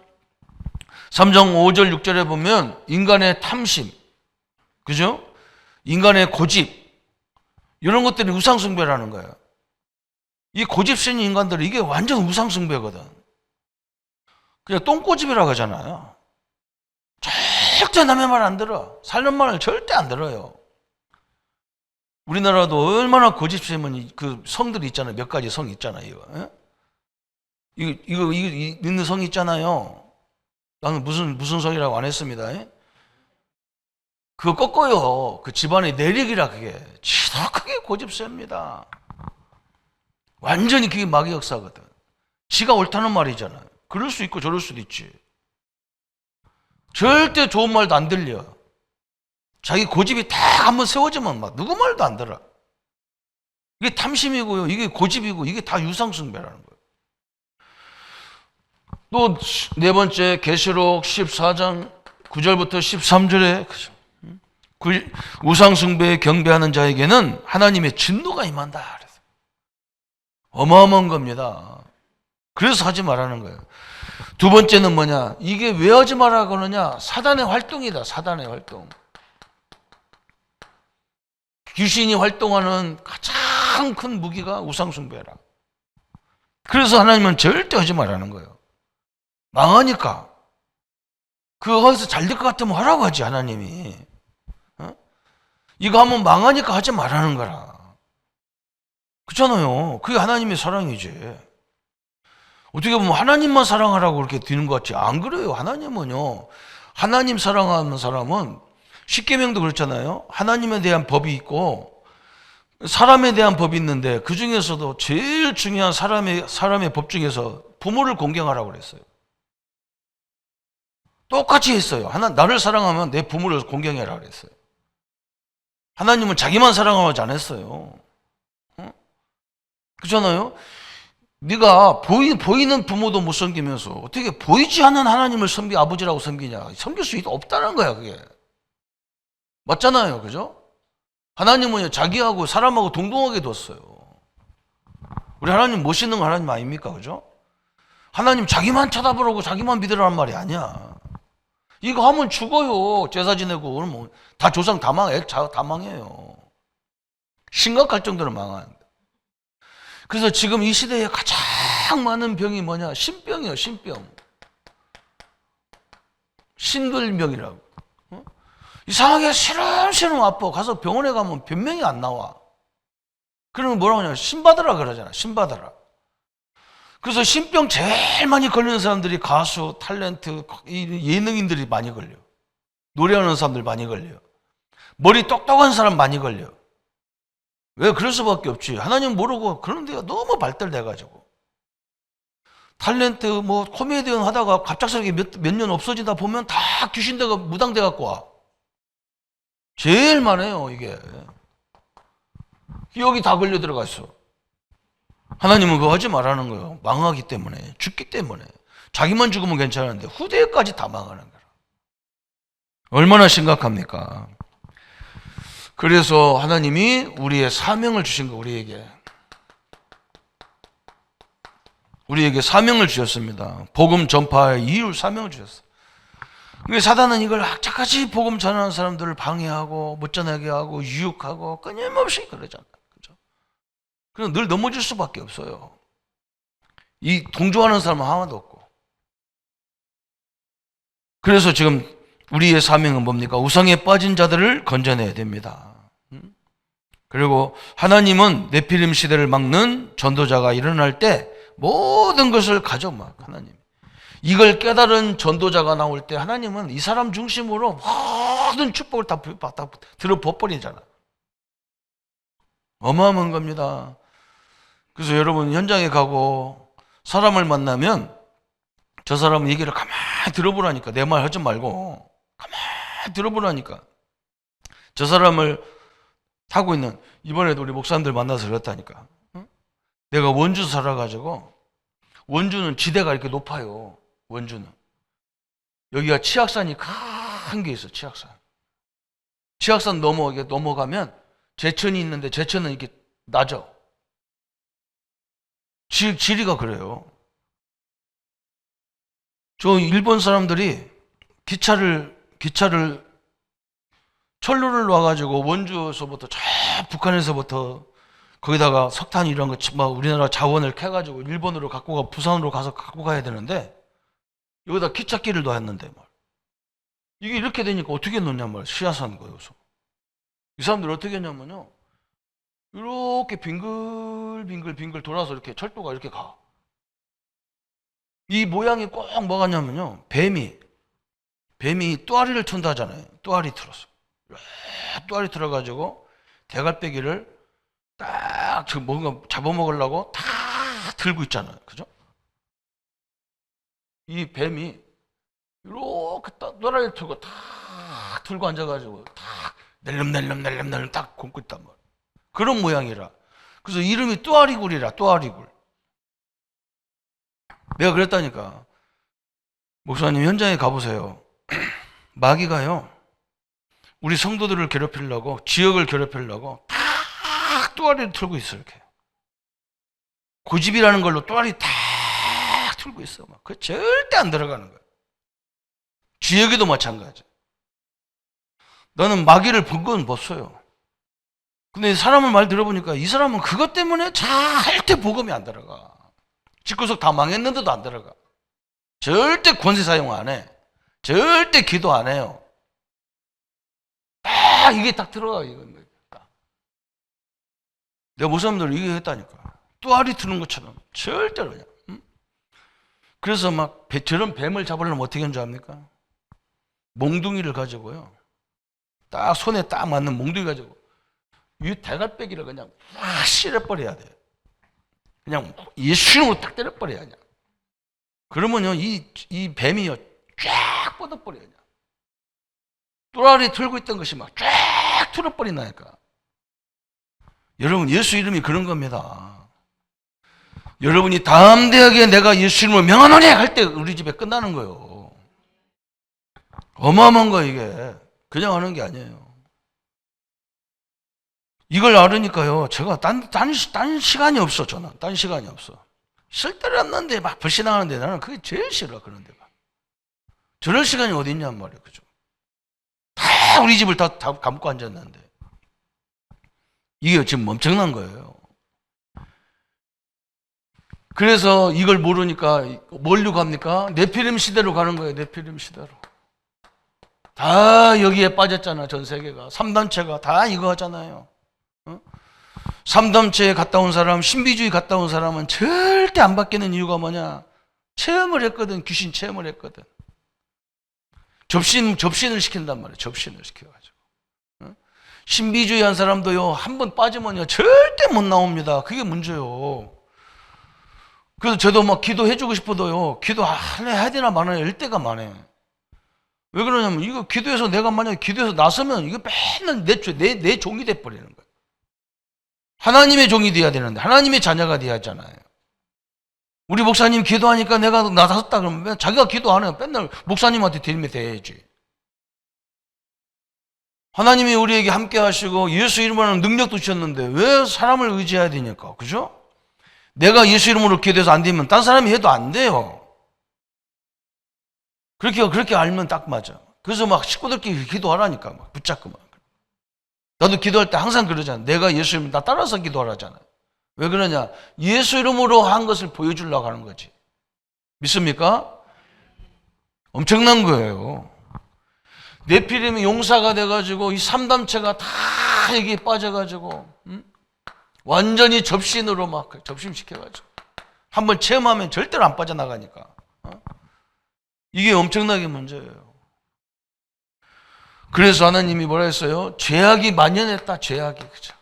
5절 6절에 보면 인간의 탐심, 그죠? 인간의 고집, 이런 것들이 우상숭배라는 거예요. 이 고집센 인간들은 이게 완전 우상숭배거든. 그냥 똥꼬집이라고 하잖아요. 절대 남의 말 안 들어. 살는 말을 절대 안 들어요. 우리나라도 얼마나 고집세면 그 성들이 있잖아요. 몇 가지 성 있잖아요. 이거 있는 성 있잖아요. 나는 무슨 성이라고 안 했습니다. 그거 꺾어요. 그 집안의 내력이라 그게. 지독하게 고집셉니다. 완전히 그게 마귀 역사거든. 지가 옳다는 말이잖아요. 그럴 수 있고 저럴 수도 있지. 절대 좋은 말도 안 들려. 자기 고집이 딱 한번 세워지면 막 누구 말도 안 들어. 이게 탐심이고요. 이게 고집이고 이게 다 유상숭배라는 거예요. 또 네 번째 계시록 14장 9절부터 13절에 우상숭배에 경배하는 자에게는 하나님의 진노가 임한다. 그래서 어마어마한 겁니다. 그래서 하지 말라는 거예요. 두 번째는 뭐냐? 이게 왜 하지 말라고 하느냐? 사단의 활동이다. 사단의 활동. 귀신이 활동하는 가장 큰 무기가 우상숭배라. 그래서 하나님은 절대 하지 말라는 거예요. 망하니까. 그거 해서 잘 될 것 같으면 하라고 하지, 하나님이. 어? 이거 하면 망하니까 하지 말라는 거라. 그렇잖아요. 그게 하나님의 사랑이지. 어떻게 보면 하나님만 사랑하라고 그렇게 되는 것 같지. 안 그래요. 하나님은요. 하나님 사랑하는 사람은 십계명도 그렇잖아요. 하나님에 대한 법이 있고 사람에 대한 법이 있는데 그 중에서도 제일 중요한 사람의 법 중에서 부모를 공경하라고 그랬어요. 똑같이 했어요. 나를 사랑하면 내 부모를 공경해라 그랬어요. 하나님은 자기만 사랑하지 않았어요. 어? 그렇잖아요. 네가 보이는 부모도 못 섬기면서 어떻게 보이지 않는 하나님을 아버지라고 섬기냐. 섬길 수 없다는 거야, 그게. 맞잖아요. 그죠? 하나님은 자기하고 사람하고 동등하게 뒀어요. 우리 하나님 멋있는 하나님 아닙니까? 그죠? 하나님 자기만 쳐다보라고 자기만 믿으라는 말이 아니야. 이거 하면 죽어요. 제사 지내고 그러면 다 조상 다 망해요. 심각할 정도로 망하는데. 그래서 지금 이 시대에 가장 많은 병이 뭐냐? 신병이에요. 신병. 신들병이라고. 어? 이상하게 시름시름 아파. 가서 병원에 가면 변명이 안 나와. 그러면 뭐라고 하냐? 신받으라 그러잖아. 신받으라. 그래서 신병 제일 많이 걸리는 사람들이 가수, 탤런트, 예능인들이 많이 걸려. 노래하는 사람들 많이 걸려. 머리 똑똑한 사람 많이 걸려. 왜? 그럴 수밖에 없지. 하나님 모르고 그런 데가 너무 발달돼가지고. 탤런트, 코미디언 하다가 갑작스럽게 몇 년 없어지다 보면 다 귀신대가 무당돼 갖고 와. 제일 많아요, 이게. 여기 다 걸려 들어가 있어. 하나님은 그거 하지 말라는 거예요. 망하기 때문에, 죽기 때문에. 자기만 죽으면 괜찮은데 후대까지 다 망하는 거라. 얼마나 심각합니까? 그래서 하나님이 우리의 사명을 주신 거, 우리에게 사명을 주셨습니다. 복음 전파의 이유를 사명을 주셨어요. 사단은 이걸 악착같이 복음 전하는 사람들을 방해하고 못 전하게 하고 유혹하고 끊임없이 그러잖아요. 그죠? 그래서 늘 넘어질 수밖에 없어요. 이 동조하는 사람은 하나도 없고. 그래서 지금 우리의 사명은 뭡니까? 우상에 빠진 자들을 건져내야 됩니다. 그리고 하나님은 네피림 시대를 막는 전도자가 일어날 때 모든 것을 가져막 하나님. 이걸 깨달은 전도자가 나올 때 하나님은 이 사람 중심으로 모든 축복을 다 들어 버리잖아. 어마어마한 겁니다. 그래서 여러분 현장에 가고 사람을 만나면 저 사람 얘기를 가만히 들어보라니까. 내 말 하지 말고 가만히 들어보라니까. 저 사람을 타고 있는, 이번에도 우리 목사님들 만나서 그랬다니까. 응? 내가 원주 살아가지고, 원주는 지대가 이렇게 높아요. 원주는 여기가 치악산이 큰 게 있어. 치악산 넘어가면 제천이 있는데 제천은 이렇게 낮아. 지리가 그래요. 저 일본 사람들이 기차를 철로를 놔가지고 원주에서부터 저 북한에서부터 거기다가 석탄 이런 거 막 우리나라 자원을 캐가지고 일본으로 부산으로 가서 갖고 가야 되는데 여기다 기찻길을 놔놨는데 말. 이게 이렇게 되니까 어떻게 놓냐 말. 시야산 거여서 이 사람들 어떻게 했냐면요. 이렇게 빙글 돌아서 이렇게 철도가 이렇게 가. 이 모양이 꼭 뭐가 냐면요. 뱀이 또아리를 튼다 하잖아요. 또아리 틀었어. 또아리 틀어가지고 대갈배기를 딱 뭔가 잡아먹으려고 다 들고 있잖아요. 그죠? 이 뱀이 이렇게 또아리를 틀고 다 들고 앉아가지고 다 낼름낼름 딱 굶고 있단 말이에요. 그런 모양이라. 그래서 이름이 또아리굴이라. 또아리굴. 내가 그랬다니까. 목사님 현장에 가보세요. 마귀가요. 우리 성도들을 괴롭히려고, 지역을 괴롭히려고 다 또아리를 틀고 있어. 이렇게 고집이라는 걸로 또아리 다 틀고 있어. 그 절대 안 들어가는 거야. 지역에도 마찬가지. 나는 마귀를 본 건 못 써요. 근데 사람을 말 들어보니까 이 사람은 그것 때문에 절대 복음이 안 들어가. 집구석 다 망했는데도 안 들어가. 절대 권세 사용 안 해. 절대 기도 안 해요. 딱 이게 딱 들어가요. 이건 딱. 내가 목사님들 이게 했다니까. 뚜아리 트는 것처럼 절대로 그냥. 그래서 막 저런 뱀을 잡으려면 어떻게 하는 줄 압니까? 몽둥이를 가지고요. 딱 손에 딱 맞는 몽둥이 가지고 이 대갈배기를 그냥 확 실어버려야 돼요. 그냥 예수 이름으로 딱 때려버려야 그냥. 그러면요 이 뱀이요 쫙 뻗어버려요. 그냥. 뚜라리 틀고 있던 것이 막 쫙 틀어버린다니까. 여러분 예수 이름이 그런 겁니다. 여러분이 담대하게 내가 예수 이름으로 명하노니 할 때 우리 집에 끝나는 거예요. 어마어마한 거예요 이게. 그냥 하는 게 아니에요. 이걸 알으니까요 제가 딴 시간이 없어. 저는 딴 시간이 없어. 쓸데없는데 막 불신하는데 나는 그게 제일 싫어. 그런 데가 저럴 시간이 어디 있냔 말이에요. 그죠? 다 우리 집을 다 감고 앉았는데 이게 지금 엄청난 거예요. 그래서 이걸 모르니까 뭘로 갑니까? 네피림 시대로 가는 거예요. 네피림 시대로. 다 여기에 빠졌잖아. 전 세계가. 3단체가 다 이거 하잖아요. 3단체에 갔다 온 사람, 신비주의 갔다 온 사람은 절대 안 바뀌는 이유가 뭐냐? 체험을 했거든. 귀신 체험을 했거든. 접신을 시킨단 말이에요. 접신을 시켜가지고. 신비주의 한 사람도요, 한 번 빠지면요, 절대 못 나옵니다. 그게 문제요. 그래서 저도 막 기도해주고 싶어도요, 기도해야 되나 말아야 할 때가 많아요. 왜 그러냐면, 이거 기도해서 내가 만약에 기도해서 나서면 이거 맨날 내 종이 돼버리는 거예요. 하나님의 종이 돼야 되는데, 하나님의 자녀가 돼야 하잖아요. 우리 목사님 기도하니까 내가 나섰다 그러면 자기가 기도 안 해요. 맨날 목사님한테 들면 돼야지. 하나님이 우리에게 함께 하시고 예수 이름으로 능력도 주셨는데 왜 사람을 의지해야 되니까. 그죠? 내가 예수 이름으로 기도해서 안 되면 딴 사람이 해도 안 돼요. 그렇게 알면 딱 맞아. 그래서 막 식구들끼리 기도하라니까 막 붙잡고 막. 나도 기도할 때 항상 그러잖아. 내가 예수 이름 나 따라서 기도하라잖아. 왜 그러냐? 예수 이름으로 한 것을 보여주려고 하는 거지. 믿습니까? 엄청난 거예요. 네피림이 용사가 돼가지고 이 3단체가 다 여기에 빠져가지고 완전히 접신으로 막 접신시켜가지고 한번 체험하면 절대로 안 빠져나가니까. 이게 엄청나게 문제예요. 그래서 하나님이 뭐라 했어요? 죄악이 만연했다. 죄악이. 그죠?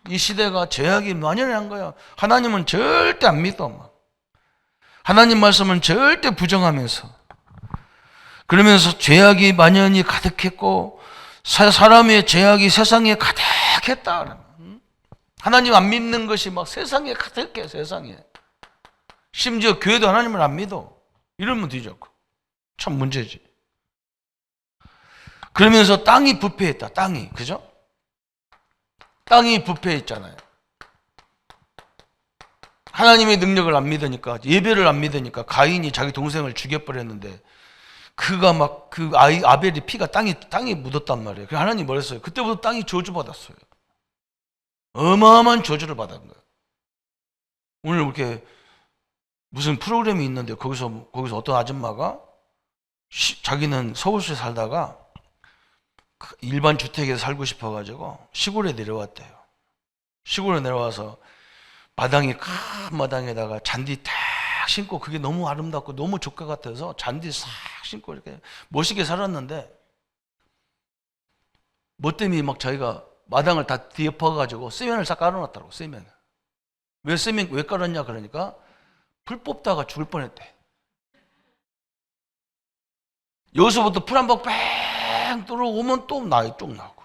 이 시대가 죄악이 만연한 거야. 하나님은 절대 안 믿어. 막. 하나님 말씀은 절대 부정하면서. 그러면서 죄악이 만연히 가득했고 사람의 죄악이 세상에 가득했다. 하나님 안 믿는 것이 막 세상에 가득해. 세상에. 심지어 교회도 하나님을 안 믿어. 이러면 뒤졌고. 참 문제지. 그러면서 땅이 부패했다. 땅이. 그죠? 땅이 부패했잖아요. 하나님의 능력을 안 믿으니까, 예배를 안 믿으니까 가인이 자기 동생을 죽여버렸는데 그가 막 그 아벨의 피가 땅에 묻었단 말이에요. 그래서 하나님 뭐랬어요? 그때부터 땅이 저주받았어요. 어마어마한 저주를 받은 거예요. 오늘 이렇게 무슨 프로그램이 있는데 거기서 어떤 아줌마가 자기는 서울시에 살다가 일반 주택에서 살고 싶어가지고 시골에 내려왔대요. 시골에 내려와서 마당에 큰 마당에다가 잔디 탁 신고 그게 너무 아름답고 너무 조카 같아서 잔디 싹 신고 이렇게 멋있게 살았는데 뭐 때문에 막 자기가 마당을 다 뒤엎어가지고 세면을 싹 깔아놨더라고. 세면. 왜 깔았냐 그러니까 풀 뽑다가 죽을 뻔했대. 여기서부터 풀 한 방 뺑 들어오면 또 쭉 나오고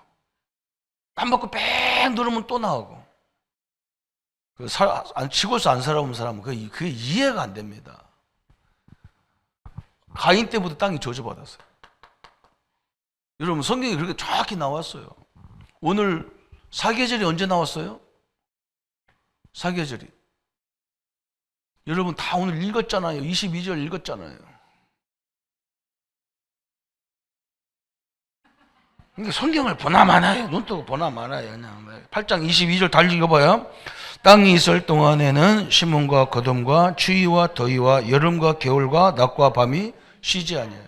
한 바퀴 뺑 돌으면 또 나오고 시골에서 안 살아온 사람은 그게 이해가 안 됩니다. 가인 때부터 땅이 저주받았어요. 여러분 성경이 그렇게 정확히 나왔어요. 오늘 사계절이 언제 나왔어요? 사계절이. 여러분 다 오늘 읽었잖아요. 22절 읽었잖아요. 그러니까 성경을 보나 마나요. 눈 뜨고 보나 마나요. 그냥 8장 22절 다 읽어봐요. 땅이 있을 동안에는 심음과 거둠과 추위와 더위와 여름과 겨울과 낮과 밤이 쉬지 아니하여.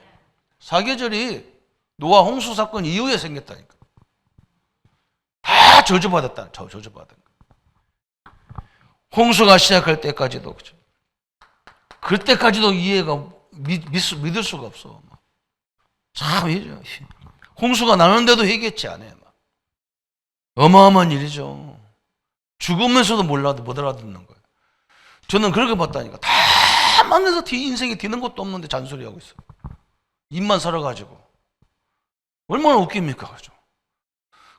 사계절이 노아 홍수 사건 이후에 생겼다니까. 다 저주받았다. 저주받은 거. 홍수가 시작할 때까지도 그죠. 그때까지도 이해가 믿을 수가 없어. 참 홍수가 나는데도 회개치 않아요. 어마어마한 일이죠. 죽으면서도 몰라도 못 알아듣는 거예요. 저는 그렇게 봤다니까. 다 만나서 인생에 뒤는 것도 없는데 잔소리하고 있어요. 입만 살아가지고. 얼마나 웃깁니까? 그죠?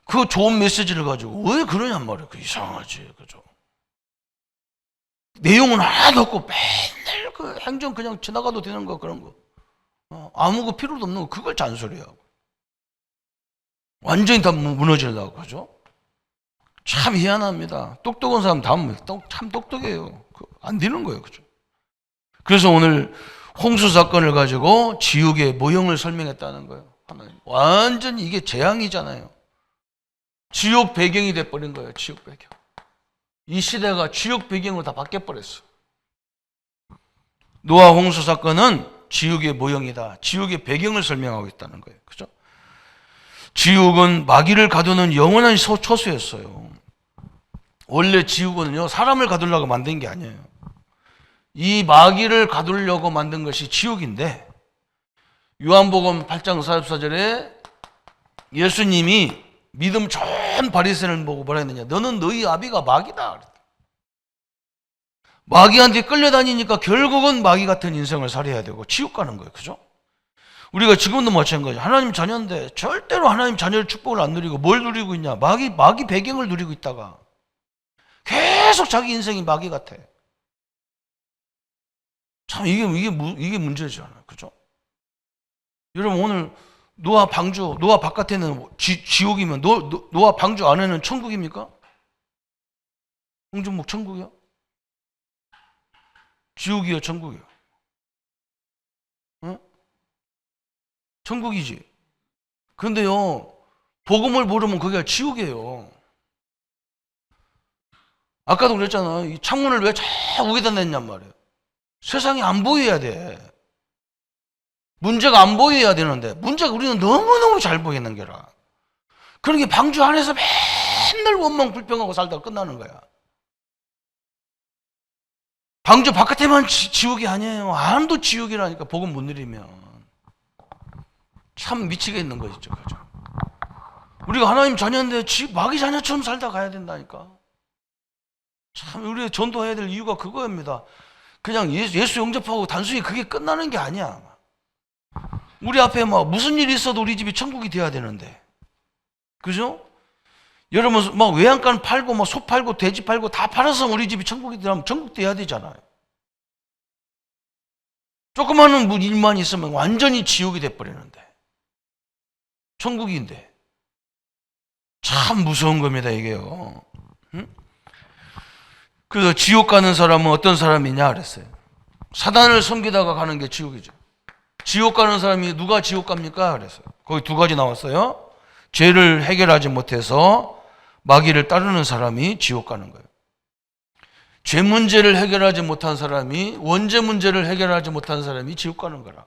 그 좋은 메시지를 가지고 왜 그러냔 말이에요. 그 이상하지. 그죠? 내용은 하나도 없고 맨날 그 행정 그냥 지나가도 되는 거 그런 거. 아무 거 필요도 없는 거 그걸 잔소리하고. 완전히 다 무너지려고 그죠? 참 희한합니다. 똑똑한 사람 참 똑똑해요. 안 되는 거예요. 그죠? 그래서 오늘 홍수 사건을 가지고 지옥의 모형을 설명했다는 거예요. 하나님. 완전히 이게 재앙이잖아요. 지옥 배경이 돼버린 거예요. 지옥 배경. 이 시대가 지옥 배경으로 다 바뀌어버렸어. 노아 홍수 사건은 지옥의 모형이다. 지옥의 배경을 설명하고 있다는 거예요. 그죠? 지옥은 마귀를 가두는 영원한 처소였어요. 원래 지옥은요, 사람을 가두려고 만든 게 아니에요. 이 마귀를 가두려고 만든 것이 지옥인데, 요한복음 8장 44절에 예수님이 믿음 좋은 바리새인을 보고 뭐라 했느냐? 너는 너희 아비가 마귀다. 마귀한테 끌려다니니까 결국은 마귀 같은 인생을 살아야 되고 지옥 가는 거예요. 그죠? 우리가 지금도 마찬가지예요. 하나님 자녀인데 절대로 하나님 자녀의 축복을 안 누리고 뭘 누리고 있냐? 마귀 배경을 누리고 있다가 계속 자기 인생이 마귀 같아. 참 이게 문제잖아요. 그죠? 여러분 오늘 노아 바깥에는 지옥이면 노아 방주 안에는 천국입니까? 홍준목 천국이요? 지옥이요, 천국이요? 어? 천국이지. 근데요, 복음을 모르면 거기가 지옥이에요. 아까도 그랬잖아. 이 창문을 왜 자꾸 여기다 냈냔 말이에요. 세상이 안 보여야 돼. 문제가 안 보여야 되는데, 문제가 우리는 너무너무 잘 보이는 게라. 그러니까 방주 안에서 맨날 원망 불평하고 살다가 끝나는 거야. 방주 바깥에만 지옥이 아니에요. 안도 지옥이라니까, 복음 못 누리면. 참 미치겠는 거죠. 그죠? 우리가 하나님 자녀인데 마귀 자녀처럼 살다 가야 된다니까. 참 우리가 전도해야 될 이유가 그거입니다. 그냥 예수 영접하고 단순히 그게 끝나는 게 아니야. 우리 앞에 막 무슨 일이 있어도 우리 집이 천국이 돼야 되는데. 그죠? 여러분 막 외양간 팔고 막 소 팔고 돼지 팔고 다 팔아서 우리 집이 천국이 되려면 천국 돼야 되잖아요. 조그마한 일만 있으면 완전히 지옥이 돼버리는데. 천국인데. 참 무서운 겁니다, 이게요. 응? 그래서 지옥 가는 사람은 어떤 사람이냐 그랬어요. 사단을 섬기다가 가는 게 지옥이죠. 지옥 가는 사람이 누가 지옥 갑니까? 그랬어요. 거기 두 가지 나왔어요. 죄를 해결하지 못해서 마귀를 따르는 사람이 지옥 가는 거예요. 죄 문제를 해결하지 못한 사람이, 원죄 문제를 해결하지 못한 사람이 지옥 가는 거라.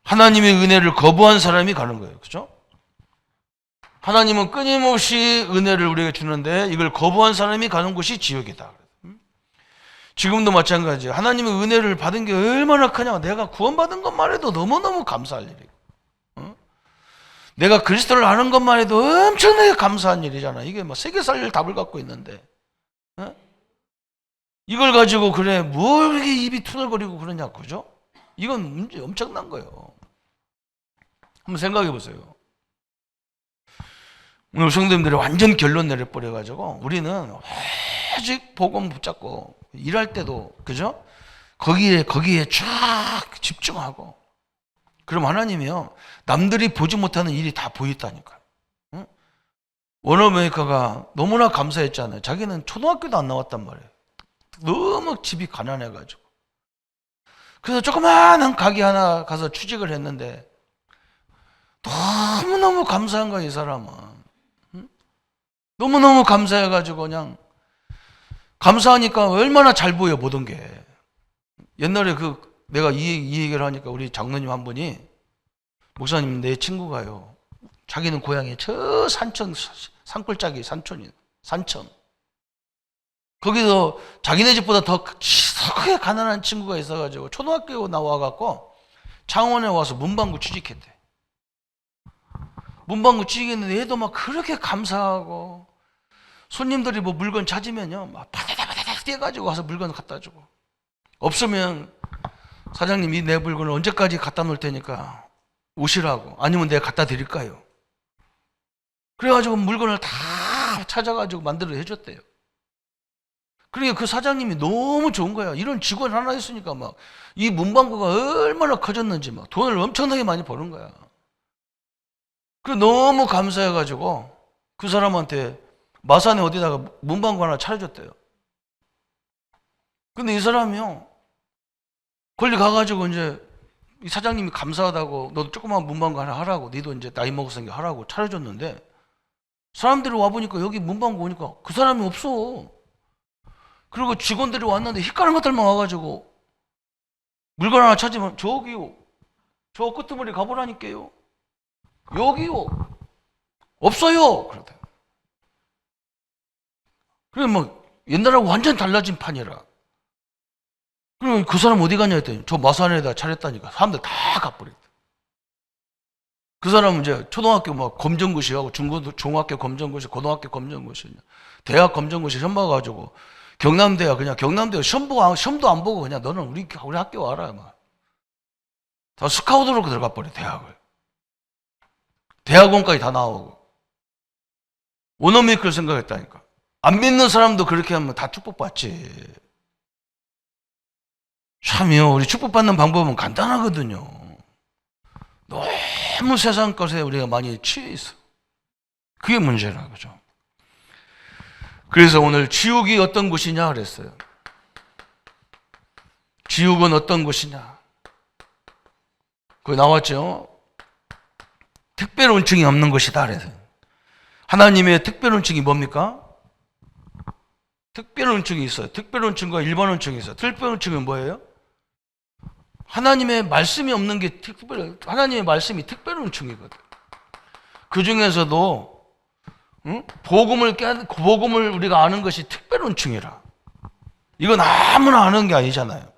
하나님의 은혜를 거부한 사람이 가는 거예요. 그죠? 하나님은 끊임없이 은혜를 우리에게 주는데 이걸 거부한 사람이 가는 곳이 지옥이다. 지금도 마찬가지예요. 하나님의 은혜를 받은 게 얼마나 크냐. 내가 구원받은 것만 해도 너무너무 감사할 일이고, 내가 그리스도를 아는 것만 해도 엄청나게 감사한 일이잖아. 이게 뭐 세계 살릴 답을 갖고 있는데, 이걸 가지고 그래 뭘 이렇게 입이 투덜거리고 그러냐. 그죠? 이건 문제 엄청난 거예요. 한번 생각해 보세요. 오늘 성도님들이 완전 결론 내려버려가지고 우리는 오직 복음 붙잡고 일할 때도, 그죠? 거기에 쫙 집중하고, 그럼 하나님이요, 남들이 보지 못하는 일이 다 보였다니까요. 응? 워너메이커가 너무나 감사했잖아요. 자기는 초등학교도 안 나왔단 말이에요. 너무 집이 가난해가지고. 그래서 조그마한 가게 하나 가서 취직을 했는데 너무너무 감사한 거야, 이 사람은. 응? 너무너무 감사해가지고 그냥 감사하니까 얼마나 잘 보여, 모든 게. 옛날에 그 내가 이 얘기를 하니까 우리 장로님 한 분이, 목사님 내 친구가요, 자기는 고향이 저 산천, 산골짜기 산촌이에요. 산천. 거기서 자기네 집보다 더 크게 가난한 친구가 있어가지고 초등학교 나와갖고 창원에 와서 문방구 취직했대. 문방구 취직했는데 얘도 막 그렇게 감사하고, 손님들이 뭐 물건 찾으면요 막 바다다바다다 뛰어가지고 와서 물건 갖다 주고, 없으면 사장님이 내 물건을 언제까지 갖다 놓을 테니까 오시라고, 아니면 내가 갖다 드릴까요? 그래가지고 물건을 다 찾아가지고 만들어 해줬대요. 그러니까 그 사장님이 너무 좋은 거야. 이런 직원 하나 있으니까 막 이 문방구가 얼마나 커졌는지 막 돈을 엄청나게 많이 버는 거야. 그래 너무 감사해가지고 그 사람한테 마산에 어디다가 문방구 하나 차려줬대요. 근데 이 사람이요, 거기 가가지고 이제 이 사장님이 감사하다고 너도 조그만 문방구 하나 하라고, 너도 이제 나이 먹었으니까 하라고 차려줬는데, 사람들이 와보니까 여기 문방구 오니까 그 사람이 없어. 그리고 직원들이 왔는데 희까는 것들만 와가지고 물건 하나 찾으면 저기요, 저 끄트머리 가보라니까요, 여기요, 없어요. 그러다. 그래 뭐 옛날하고 완전 달라진 판이라. 그리고 그 사람 어디 갔냐 했더니 저 마산에다 차렸다니까 사람들 다 가버렸다. 그 사람은 이제 초등학교 막 검정고시하고 중학교 검정고시, 고등학교 검정고시, 대학 검정고시 시험 봐가지고 경남대야 그냥 경남대 시험도 안 보고 그냥 너는 우리 학교 와라 막. 다 스카우트로 들어가 버려. 대학을, 대학원까지 다 나오고. 원어민이 그걸 생각했다니까. 안 믿는 사람도 그렇게 하면 다 축복받지. 참요, 우리 축복받는 방법은 간단하거든요. 너무 세상 것에 우리가 많이 취해 있어. 그게 문제라, 그죠? 그래서 오늘 지옥이 어떤 곳이냐 그랬어요. 지옥은 어떤 곳이냐. 그거 나왔죠? 특별원증이 없는 것이다 그래서. 하나님의 특별원증이 뭡니까? 특별원증이 있어요. 특별원증과 일반원증이 있어요. 특별원증은 뭐예요? 하나님의 말씀이 없는 게 하나님의 말씀이 특별원증이거든. 그 중에서도 복음을 우리가 아는 것이 특별원증이라. 이건 아무나 아는 게 아니잖아요.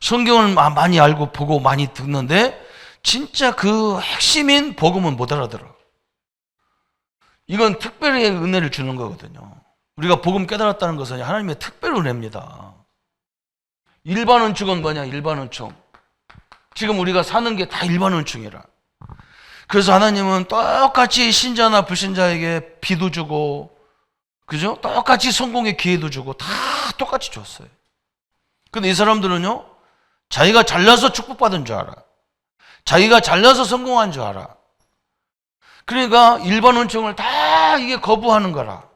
성경을 많이 알고 보고 많이 듣는데 진짜 그 핵심인 복음은 못 알아들어. 이건 특별히 은혜를 주는 거거든요. 우리가 복음 깨달았다는 것은 하나님의 특별 은혜입니다. 일반원증은 뭐냐? 일반원증. 지금 우리가 사는 게 다 일반원증이라. 그래서 하나님은 똑같이 신자나 불신자에게 비도 주고, 그죠? 똑같이 성공의 기회도 주고 다 똑같이 줬어요. 근데 이 사람들은요, 자기가 잘나서 축복받은 줄 알아. 자기가 잘나서 성공한 줄 알아. 그러니까 일반원증을 다 이게 거부하는 거라.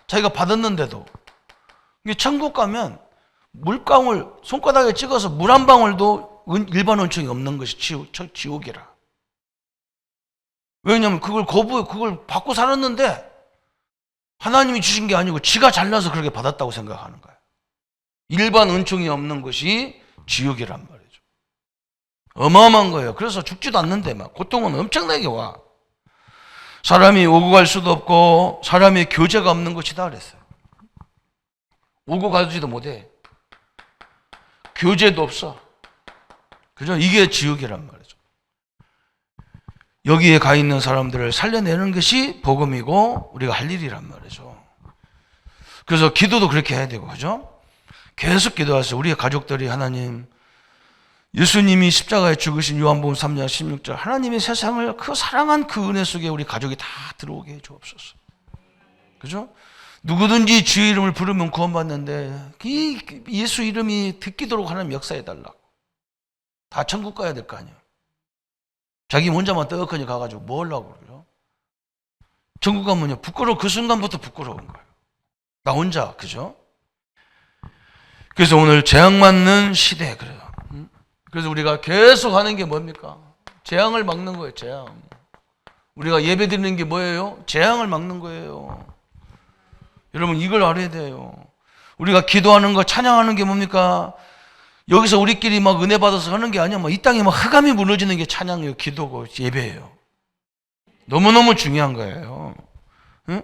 자기가 받았는데도. 이게 천국 가면 물방울 손바닥에 찍어서 물 한 방울도 일반원증이 없는 것이 지옥이라. 왜냐하면 그걸 받고 살았는데 하나님이 주신 게 아니고 지가 잘나서 그렇게 받았다고 생각하는 거야. 일반 은총이 없는 것이 지옥이란 말이죠. 어마어마한 거예요. 그래서 죽지도 않는데 막 고통은 엄청나게 와. 사람이 오고 갈 수도 없고 사람의 교제가 없는 것이다 그랬어요. 오고 가지도 못해. 교제도 없어. 그죠? 이게 지옥이란 말이죠. 여기에 가 있는 사람들을 살려내는 것이 복음이고 우리가 할 일이란 말이죠. 그래서 기도도 그렇게 해야 되고, 그죠? 계속 기도하세요. 우리의 가족들이 하나님, 예수님이 십자가에 죽으신 요한복음 3장 16절, 하나님의 세상을 그 사랑한 그 은혜 속에 우리 가족이 다 들어오게 해 주옵소서. 그죠? 누구든지 주의 이름을 부르면 구원받는데 이 예수 이름이 듣기도록 하나님 역사해 달라고. 다 천국 가야 될 거 아니에요. 자기 혼자만 떡하니 가가지고 뭐 하려고 그래요? 천국 가면요, 부끄러워. 그 순간부터 부끄러운 거예요. 나 혼자, 그죠? 그래서 오늘 재앙 맞는 시대, 그래요. 그래서 우리가 계속 하는 게 뭡니까? 재앙을 막는 거예요, 재앙. 우리가 예배 드리는 게 뭐예요? 재앙을 막는 거예요. 여러분, 이걸 알아야 돼요. 우리가 기도하는 거, 찬양하는 게 뭡니까? 여기서 우리끼리 막 은혜 받아서 하는 게 아니야. 이 땅에 막 흑암이 무너지는 게 찬양이에요, 기도고 예배예요. 너무너무 중요한 거예요. 응?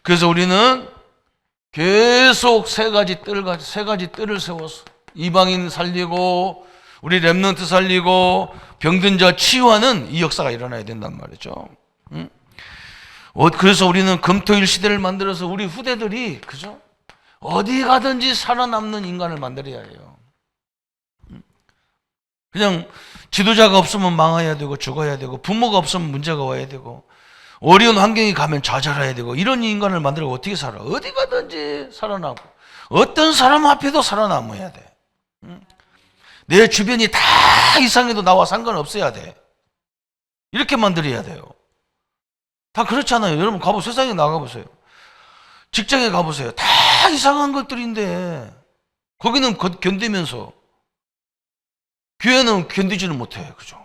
그래서 우리는 계속 세 가지 뜰을 세워서 이방인 살리고 우리 렘넌트 살리고 병든 자 치유하는 이 역사가 일어나야 된단 말이죠. 응? 그래서 우리는 금토일 시대를 만들어서 우리 후대들이 그죠? 어디 가든지 살아남는 인간을 만들어야 해요. 그냥 지도자가 없으면 망해야 되고 죽어야 되고 부모가 없으면 문제가 와야 되고 어려운 환경에 가면 좌절해야 되고 이런 인간을 만들고 어떻게 살아? 어디 가든지 살아나고 어떤 사람 앞에도 살아남아야 돼. 내 주변이 다 이상해도 나와 상관없어야 돼. 이렇게 만들어야 돼요. 다 그렇잖아요. 여러분 가보세요. 세상에 나가보세요. 직장에 가보세요. 다 이상한 것들인데 거기는 견디면서 교회는 견디지는 못해. 그죠?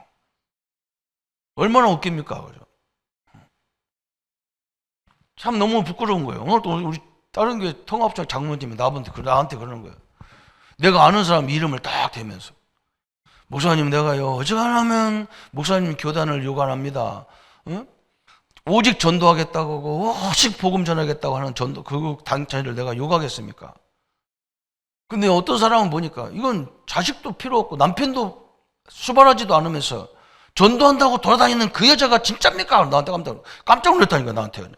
얼마나 웃깁니까? 그죠? 참 너무 부끄러운 거예요. 오늘 또 우리 다른 교회 통합장 장로님이 나한테 그러는 거예요. 내가 아는 사람 이름을 딱 대면서 목사님 내가요 어지간하면 목사님 교단을 욕안합니다. 응? 오직 전도하겠다고 하고 오직 복음 전하겠다고 하는 전도 그 단체를 내가 욕하겠습니까? 근데 어떤 사람은 보니까 이건 자식도 필요 없고 남편도 수발하지도 않으면서 전도한다고 돌아다니는 그 여자가 진짜입니까? 나한테 깜짝 놀랐다니까 나한테 그냥.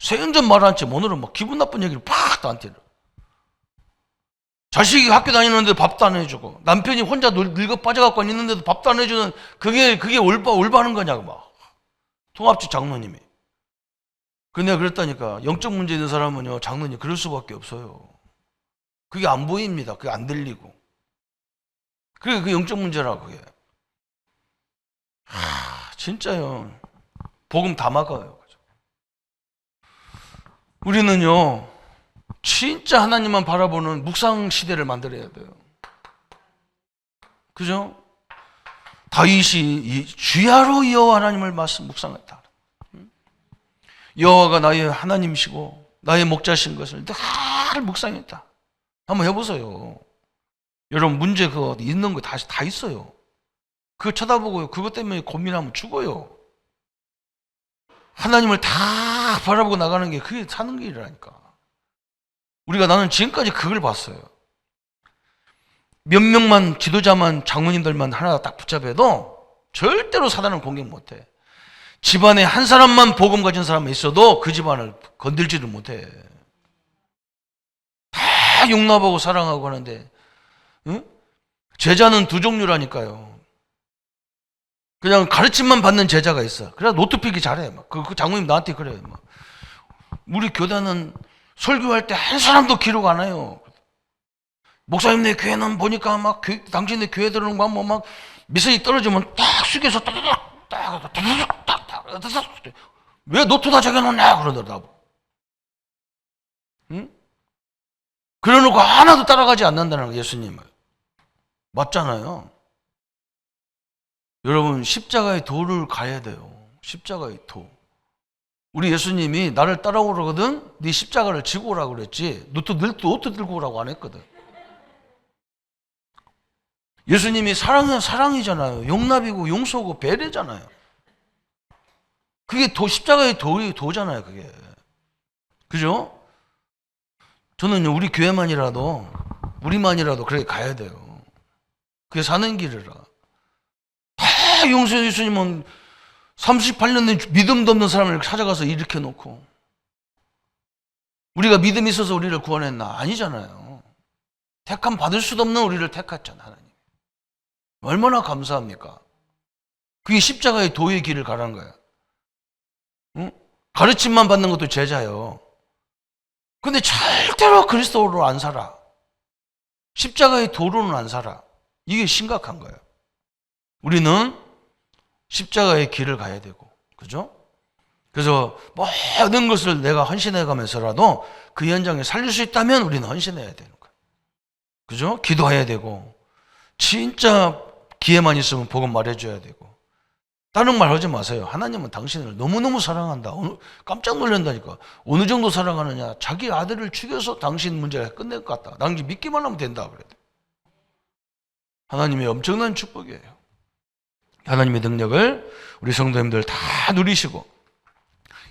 세연전 말한 채 오늘은 막 기분 나쁜 얘기를 팍 나한테. 자식이 학교 다니는데 밥도 안 해주고 남편이 혼자 늙어 빠져갖고 있는데도 밥도 안 해주는 그게 올바른 거냐고 막 통합지 장로님이. 근데 내가 그랬다니까 영적 문제 있는 사람은요 장로님 그럴 수밖에 없어요. 그게 안 보입니다. 그게 안 들리고. 그게 그 영적 문제라고 그게. 진짜요. 복음 다 막아요. 우리는요 진짜 하나님만 바라보는 묵상 시대를 만들어야 돼요. 그죠? 다윗이 주야로 여호와 하나님을 묵상했다. 여호와가 나의 하나님이시고 나의 목자신 것을 늘 묵상했다. 한번 해보세요. 여러분 문제 그거 있는 거 다 있어요. 그거 쳐다보고 그것 때문에 고민하면 죽어요. 하나님을 다 바라보고 나가는 게 그게 사는 길이라니까. 나는 지금까지 그걸 봤어요. 몇 명만 지도자만 장로님들만 하나 딱 붙잡아도 절대로 사단은 공격 못해. 집안에 한 사람만 복음 가진 사람이 있어도 그 집안을 건들지를 못해. 다 용납하고 사랑하고 하는데 응? 제자는 두 종류라니까요. 그냥 가르침만 받는 제자가 있어. 그래서 노트 필기 잘해. 그 장모님 나한테 그래. 우리 교단은 설교할 때 한 사람도 기록 안 해요. 목사님네 교회는 보니까 당신네 교회 들어오는 거 막 미선이 떨어지면 딱 숙여서 왜 노트 다 적여놓냐 그러더라고. 응? 그러놓고 하나도 따라가지 않는다는 거 예수님을. 맞잖아요. 여러분 십자가의 도를 가야 돼요. 십자가의 도. 우리 예수님이 나를 따라오거든 네 십자가를 지고 오라고 그랬지 노트 들고 오라고 안 했거든. 예수님이 사랑은 사랑이잖아요. 용납이고 용서고 배려잖아요. 그게 십자가의 도잖아요. 그게. 그죠? 저는 우리 교회만이라도 우리만이라도 그렇게 가야 돼요. 그게 사는 길이라. 다 용서해 예수님은 38년 된 믿음도 없는 사람을 찾아가서 일으켜 놓고 우리가 믿음이 있어서 우리를 구원했나? 아니잖아요. 택함 받을 수도 없는 우리를 택했잖아 하나님. 얼마나 감사합니까? 그게 십자가의 도의 길을 가라는 거야. 응? 가르침만 받는 것도 제자예요. 근데 절대로 그리스도로 안 살아. 십자가의 도로는 안 살아. 이게 심각한 거예요. 우리는 십자가의 길을 가야 되고, 그죠? 그래서 모든 것을 내가 헌신해 가면서라도 그 현장에 살릴 수 있다면 우리는 헌신해야 되는 거예요. 그죠? 기도해야 되고, 진짜 기회만 있으면 복음 말해줘야 되고, 다른 말 하지 마세요. 하나님은 당신을 너무너무 사랑한다. 깜짝 놀란다니까. 어느 정도 사랑하느냐? 자기 아들을 죽여서 당신 문제를 끝낼 것 같다. 당신 믿기만 하면 된다. 그래. 하나님의 엄청난 축복이에요. 하나님의 능력을 우리 성도님들 다 누리시고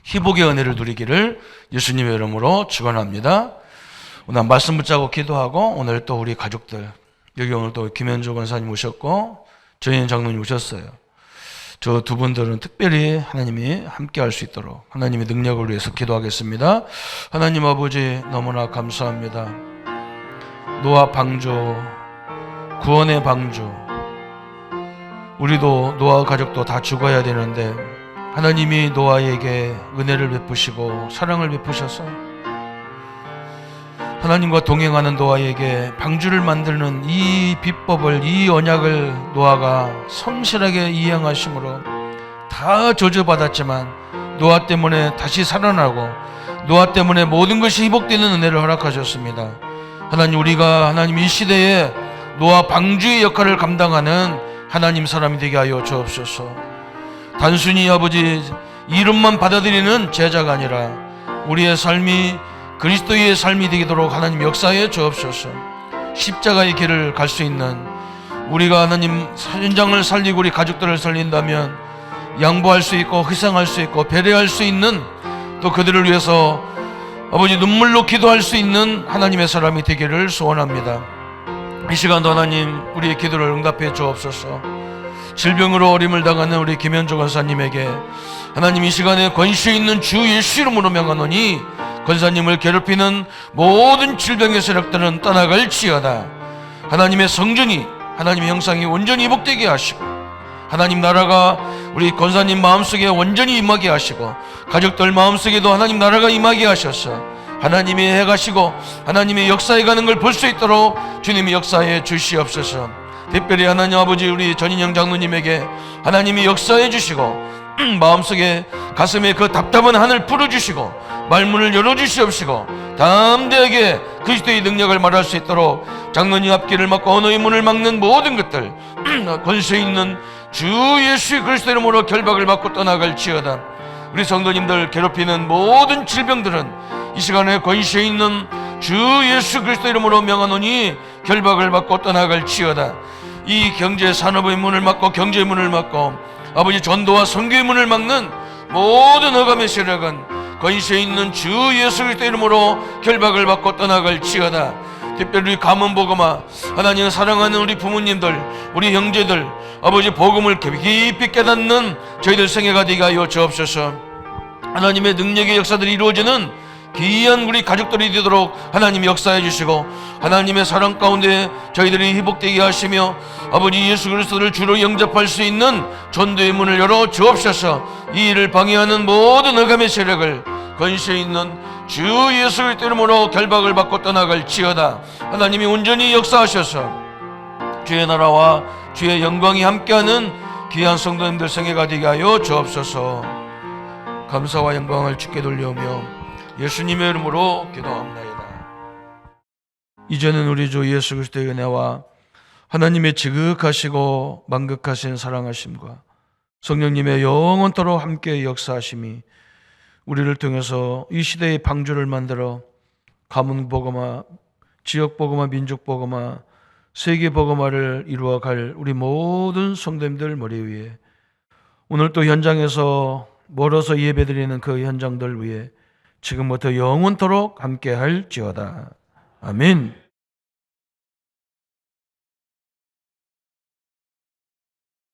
희복의 은혜를 누리기를 예수님의 이름으로 축원합니다. 오늘 말씀 붙잡고 기도하고 오늘 또 우리 가족들 여기 오늘 또 김현조 권사님 오셨고 전인 장로님 오셨어요. 저 두 분들은 특별히 하나님이 함께 할 수 있도록 하나님의 능력을 위해서 기도하겠습니다. 하나님 아버지 너무나 감사합니다. 노아 방주, 구원의 방주, 우리도 노아 가족도 다 죽어야 되는데 하나님이 노아에게 은혜를 베푸시고 사랑을 베푸셔서 하나님과 동행하는 노아에게 방주를 만드는 이 비법을, 이 언약을 노아가 성실하게 이행하심으로 다 저주받았지만 노아 때문에 다시 살아나고 노아 때문에 모든 것이 회복되는 은혜를 허락하셨습니다. 하나님, 우리가 하나님 이 시대에 노아 방주의 역할을 감당하는 하나님 사람이 되게 하여 주옵소서. 단순히 아버지 이름만 받아들이는 제자가 아니라 우리의 삶이 그리스도의 삶이 되도록 하나님 역사해 주옵소서. 십자가의 길을 갈 수 있는 우리가 하나님 현장을 살리고 우리 가족들을 살린다면 양보할 수 있고 희생할 수 있고 배려할 수 있는, 또 그들을 위해서 아버지 눈물로 기도할 수 있는 하나님의 사람이 되기를 소원합니다. 이 시간도 하나님 우리의 기도를 응답해 주옵소서. 질병으로 어림을 당하는 우리 김현조 권사님에게 하나님 이 시간에 권세 있는 주 예수 이름으로 명하노니 권사님을 괴롭히는 모든 질병의 세력들은 떠나갈지어다. 하나님의 성전이, 하나님의 형상이 온전히 회복되게 하시고 하나님 나라가 우리 권사님 마음속에 온전히 임하게 하시고 가족들 마음속에도 하나님 나라가 임하게 하셔서 하나님이 해가시고 하나님의 역사에 가는 걸 볼 수 있도록 주님이 역사해 주시옵소서. 특별히 하나님 아버지 우리 전인영 장로님에게 하나님이 역사해 주시고 마음속에 가슴에 그 답답한 한을 풀어주시고 말문을 열어주시옵시고 담대하게 그리스도의 능력을 말할 수 있도록 장로님 앞길을 막고 언어의 문을 막는 모든 것들 권세 있는 주 예수 그리스도 이름으로 결박을 받고 떠나갈지어다. 우리 성도님들 괴롭히는 모든 질병들은 이 시간에 권세 있는 주 예수 그리스도 이름으로 명하노니 결박을 받고 떠나갈지어다. 이 경제 산업의 문을 막고 경제의 문을 막고 아버지 전도와 선교의 문을 막는 모든 어감의 세력은 권세 있는 주 예수 그리스도 이름으로 결박을 받고 떠나갈지어다. 특별히 가문복음화 하나님 사랑하는 우리 부모님들, 우리 형제들 아버지 복음을 깊이 깨닫는 저희들 생애가 되게 하여 주옵소서. 하나님의 능력의 역사들이 이루어지는 귀한 우리 가족들이 되도록 하나님 역사해 주시고 하나님의 사랑 가운데 저희들이 회복되게 하시며 아버지 예수 그리스도를 주로 영접할 수 있는 전도의 문을 열어 주옵소서. 이 일을 방해하는 모든 어감의 세력을 권세 있는 주 예수 그리스도 이름으로 결박을 받고 떠나갈지어다. 하나님이 온전히 역사하셔서 주의 나라와 주의 영광이 함께하는 귀한 성도님들 생애가 되게 하여 주옵소서. 감사와 영광을 주께 돌려오며 예수님의 이름으로 기도합나이다. 이제는 우리 주 예수 그리스도의 은혜와 하나님의 지극하시고 만극하신 사랑하심과 성령님의 영원토록 함께 역사하심이 우리를 통해서 이 시대의 방주를 만들어 가문복음화, 지역복음화, 민족복음화, 세계복음화를 이루어갈 우리 모든 성도님들 머리 위에 오늘 또 현장에서 멀어서 예배드리는 그 현장들 위에 지금부터 영원토록 함께 할지어다. 아멘.